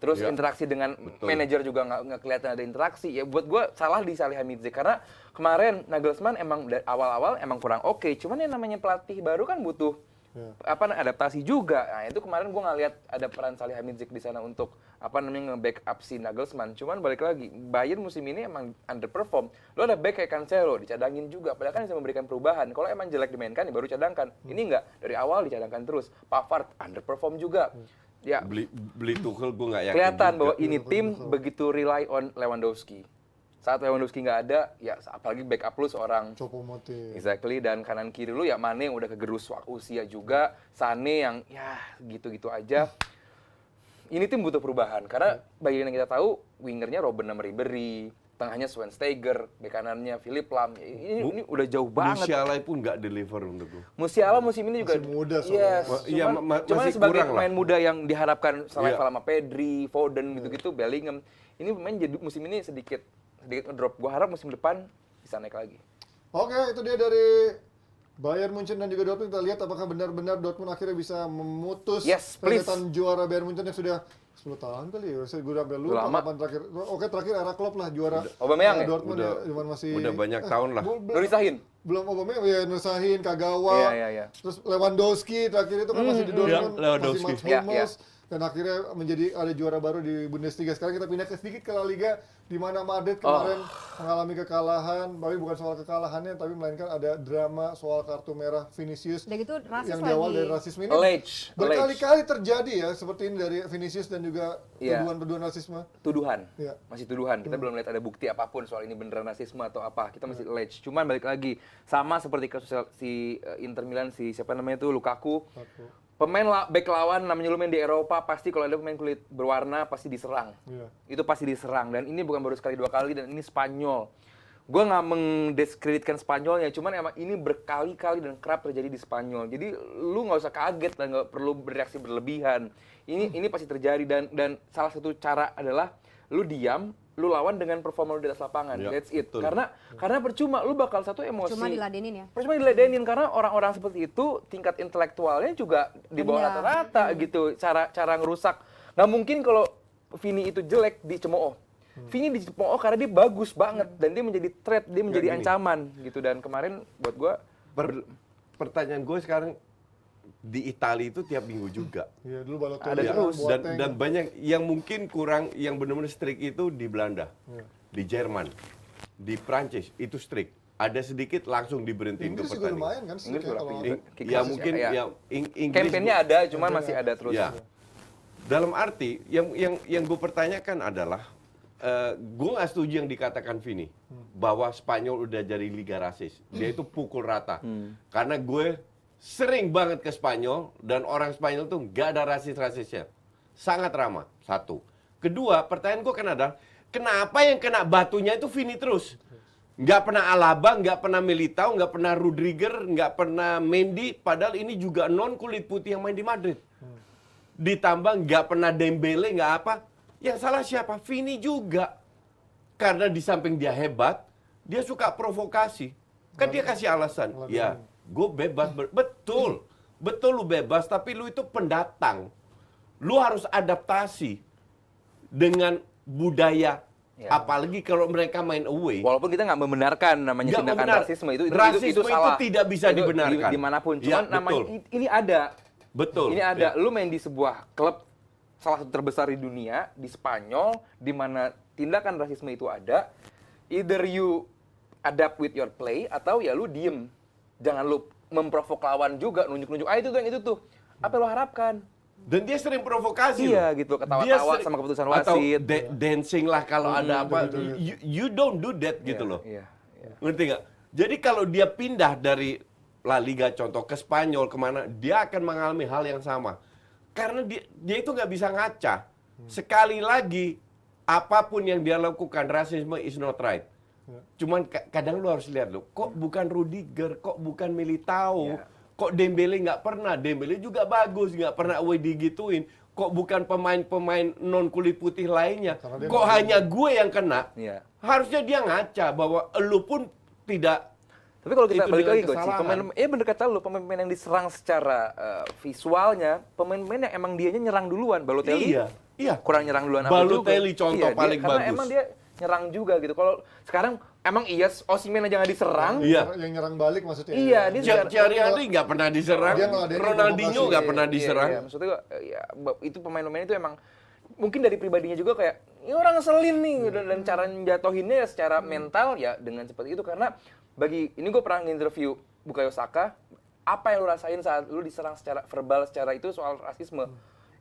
terus Iya. interaksi dengan manajer juga nggak kelihatan ada interaksi. Ya buat gue salah di Salihamidzic karena kemarin Nagelsmann emang dari awal-awal emang kurang oke, cuman yang namanya pelatih baru kan butuh adaptasi juga. Nah itu kemarin gue ngeliat ada peran Salihamidzic di sana untuk nge-backup si Nagelsmann. Cuman balik lagi, Bayern musim ini emang underperform. Lo ada back kayak Cancelo dicadangin juga, padahal kan bisa memberikan perubahan. Kalau emang jelek dimainkan ya baru cadangkan. Ini enggak, dari awal dicadangkan terus. Pavard underperform juga. Ya Beli Tuchel gue nggak yakin. kelihatan juga. bahwa ini tim begitu rely on Lewandowski. Saat Lewandowski nggak ada, ya apalagi backup lu seorang Choupo-Moting. exactly, dan kanan kiri lu ya Mane yang udah kegerus usia juga, Sane yang ya gitu-gitu aja. Ini tim butuh perubahan karena Bayern yang kita tahu wingernya Robben sama Ribery, tengahnya Schweinsteiger, bek kanannya Philipp Lahm. Ini udah jauh banget. Musiala pun nggak deliver untuk gue. Musiala musim ini juga Masih muda soalnya. yes, Iya, cuman masih sebagai kurang lah. pemain muda yang diharapkan selain Iya. sama Pedri, Foden gitu-gitu, Bellingham. Ini pemain jadi musim ini sedikit ngedrop. Gua harap musim depan bisa naik lagi. Oke, itu dia dari Bayern Munchen dan juga Dortmund. Kita lihat apakah benar-benar Dortmund akhirnya bisa memutus Yes, please. rentetan juara Bayern Munchen yang sudah 10 tahun kali ya. Saya udah sampai lupa Lama. kapan terakhir. Oke, terakhir era Klopp lah juara. Aubameyang ya? Dortmund Udah- ya, cuman masih udah banyak tahun lah. Nuri Sahin. Belum Aubameyang ya, Nur Sahin, Kagawa. Iya. Terus Lewandowski terakhir itu kan masih di Dortmund, Iya, Lewandowski. masih Mats Iya, Hummels. Dan akhirnya menjadi ada juara baru di Bundesliga. Sekarang kita pindah sedikit ke La Liga, di mana Madrid kemarin mengalami kekalahan. Tapi bukan soal kekalahannya, tapi melainkan ada drama soal kartu merah Vinicius Udah gitu rasis yang lagi. diawal dari rasisme ini. Alleged. Berkali-kali terjadi ya, seperti ini dari Vinicius dan juga Iya. tuduhan-tuduhan rasisme. Tuduhan. Iya. Masih tuduhan. Kita belum lihat ada bukti apapun soal ini beneran rasisme atau apa. Kita masih alleged. Cuman balik lagi, sama seperti kasus si Inter Milan, si siapa namanya itu Lukaku. Pemain back lawan namanya lu main di Eropa, pasti kalau ada pemain kulit berwarna pasti diserang. Iya. Itu pasti diserang, dan ini bukan baru sekali dua kali, dan ini Spanyol. Gue nggak mendeskreditkan Spanyolnya, cuman emang ini berkali-kali dan kerap terjadi di Spanyol. Jadi lu nggak usah kaget dan nggak perlu bereaksi berlebihan. Ini pasti terjadi, dan salah satu cara adalah lu diam, lu lawan dengan performa lu di atas lapangan. Ya, That's it. betul. Karena percuma lu bakal satu emosi. Cuma diladenin ya. Cuma diladenin karena orang-orang seperti itu tingkat intelektualnya juga di bawah Rendah. rata-rata gitu. Cara ngerusak. Nggak mungkin kalau Vini itu jelek dicemooh. Vini dicemooh karena dia bagus banget dan dia menjadi threat, dia menjadi gini. ancaman gitu. Dan kemarin buat gua Pertanyaan gue sekarang di Italia itu tiap minggu juga. Iya, dulu Balotelli Ada kan, terus. Boateng. Dan banyak yang mungkin kurang, yang benar-benar strict itu di Belanda, di Jerman, di Prancis itu strict. Ada sedikit langsung diberhentiin ke Inggris juga pertandingan. lumayan kan sih Inggris juga kalau rapi. nggak- Ya mungkin ya, Inggris. campaign-nya ada, cuman masih ada terus. Ya. Dalam arti yang gue pertanyakan adalah gue nggak setuju yang dikatakan Vini bahwa Spanyol udah jadi liga rasis. Dia itu pukul rata. Karena gue sering banget ke Spanyol dan orang Spanyol tuh nggak ada rasis-rasisnya. Sangat ramah. Satu. Kedua, pertanyaan gue kan adalah kenapa yang kena batunya itu Vini terus? Nggak pernah Alaba, nggak pernah Militao, nggak pernah Rudiger, nggak pernah Mendy. Padahal ini juga non kulit putih yang main di Madrid. Ditambah nggak pernah Dembele, nggak apa. Yang salah siapa? Vini juga. Karena di samping dia hebat, dia suka provokasi. Kan dia kasih alasan. Ya, gue bebas. Betul. Betul lu bebas, tapi lu itu pendatang. Lu harus adaptasi dengan budaya. Ya. Apalagi kalau mereka main away. Walaupun kita nggak membenarkan namanya Nggak tindakan membenar. rasisme itu Rasisme itu salah. tidak bisa dibenarkan. Dimanapun. Ya, Cuman namanya betul. ini ada. Betul. Ini ada. Ya. Lu main di sebuah klub salah satu terbesar di dunia, di Spanyol, di mana tindakan rasisme itu ada. Either you adapt with your play atau ya lu diem. Jangan lu memprovok lawan juga, nunjuk-nunjuk. Ah itu tuh yang itu tuh. Apa yang lu harapkan? Dan dia sering provokasi Iya loh. gitu, Dia ketawa-tawa sering- sama keputusan atau wasit. dancing lah kalau ada apa. betul. You don't do that gitu Iya, loh. Iya. Iya. Ngerti nggak? Jadi kalau dia pindah dari La Liga contoh ke Spanyol kemana, dia akan mengalami hal yang sama. Karena dia itu nggak bisa ngaca. Sekali lagi, apapun yang dia lakukan, rasisme is not right. Cuman kadang lu harus lihat loh, kok bukan Rudiger, kok bukan Militao, Ya. kok Dembele nggak pernah, Dembele juga bagus, nggak pernah away digituin. Kok bukan pemain-pemain non kulit putih lainnya, Karena dia kok nggak hanya gue yang kena. Iya. Harusnya dia ngaca bahwa lu pun tidak. Tapi kalau kita Itu balik dengan lagi Coach, kesalahan. bener kata lu, pemain-pemain yang diserang secara visualnya, pemain-pemain yang emang dianya nyerang duluan. Balotelli Iya. kurang nyerang duluan apa Balotelli juga. contoh Iya, paling karena bagus. emang dia nyerang juga gitu. Kalau sekarang emang iya Osimhen aja nggak diserang. Iya. Yang nyerang balik maksudnya. Iya, dia juga- Thierry Henry nggak pernah diserang, Dia ngeladenin Ronaldinho provokasi. nggak pernah diserang. Iya, maksudnya gua, ya, itu pemain-pemain itu emang mungkin dari pribadinya juga kayak ini orang ngeselin nih dan cara jatohinnya ya secara mental ya dengan seperti itu karena bagi ini gue pernah nginterview Bukayo Saka, apa yang lu rasain saat lu diserang secara verbal secara itu soal rasisme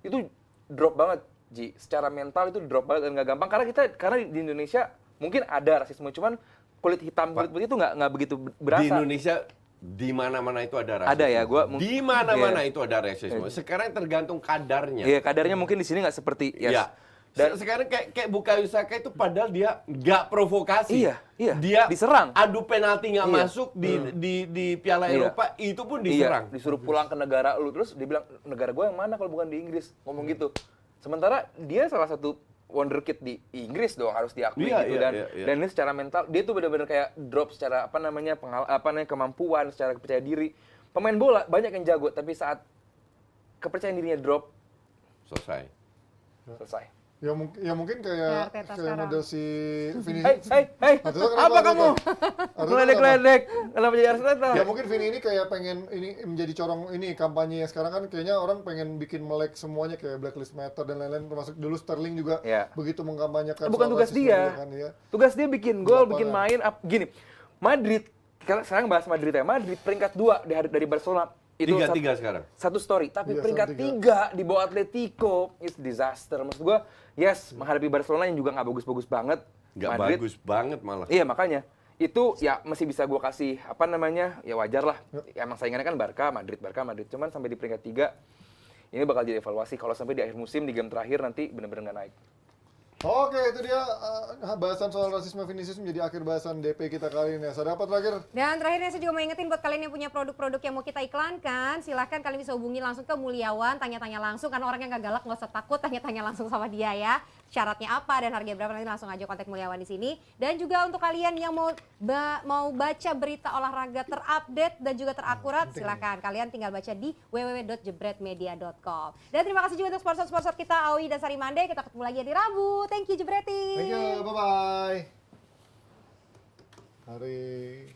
itu drop banget Ji, secara mental itu drop banget dan nggak gampang karena di Indonesia mungkin ada rasisme cuman kulit hitam kulit putih itu nggak begitu berasa. Di Indonesia di mana-mana itu ada rasisme. Ada ya, gua mungkin- di mana-mana iya. itu ada rasisme. Sekarang tergantung kadarnya. Iya kadarnya mungkin di sini nggak seperti Iya. Dan sekarang kayak Bukayo Saka itu padahal dia nggak provokasi. Iya, iya. Dia Diserang. adu penalti nggak Iya. masuk di Piala Iya. Eropa itu pun diserang. Iya, disuruh pulang ke negara lu terus dibilang negara gue yang mana kalau bukan di Inggris ngomong gitu. Sementara dia salah satu wonderkid di Inggris dong harus diakui Iya, gitu iya, iya. dan ini secara mental dia tuh benar-benar kayak drop secara kemampuan, secara kepercayaan diri. Pemain bola banyak yang jago tapi saat kepercayaan dirinya drop Selesai. selesai. Ya mungkin Kayak kayak Arteta sekarang. model si Vini. Hei, Arteta kenapa apa Arteta? kamu? Arteta Ngeledek-ledek, kenapa jadi Arteta? Ya mungkin Vini ini kayak pengen ini menjadi corong ini kampanye sekarang kan kayaknya orang pengen bikin melek semuanya kayak Black Lives Matter dan lain-lain termasuk dulu Sterling juga Ya. begitu mengkampanyekan Bukan soal tugas rasisme dia. juga kan, ya. Tugas dia bikin gol, Lapangan. bikin main. Gini, Madrid, sekarang bahas Madrid ya. Madrid peringkat 2 dari Barcelona. Itu 3-3 sekarang. satu story. Tapi Iya, peringkat 3 di bawah Atletico, it's disaster. Maksud gua, yes, menghadapi Barcelona yang juga nggak bagus-bagus banget. Nggak Madrid, bagus banget malah. Iya makanya. Itu ya masih bisa gua kasih, apa namanya, ya wajar lah. Ya, emang saingannya kan Barca, Madrid. Cuman sampai di peringkat 3, ini bakal jadi evaluasi. Kalau sampai di akhir musim, di game terakhir nanti bener-bener nggak naik. Oke, itu dia bahasan soal rasisme Vinicius menjadi akhir bahasan DP kita kali ini. Ada apa terakhir? Dan terakhirnya saya juga mau ingetin buat kalian yang punya produk-produk yang mau kita iklankan, silahkan kalian bisa hubungi langsung ke Mulyawan, tanya-tanya langsung, karena orang yang gak galak nggak usah takut, tanya-tanya langsung sama dia ya. Syaratnya apa dan harganya berapa, nanti langsung aja kontak Mulyawan di sini. Dan juga untuk kalian yang mau baca berita olahraga terupdate dan juga terakurat, silahkan kalian tinggal baca di www.jebretmedia.com. Dan terima kasih juga untuk sponsor-sponsor kita, Aoi dan Sari Mande. Kita ketemu lagi di Rabu. Thank you Jebreti. Thank you, bye-bye. Hari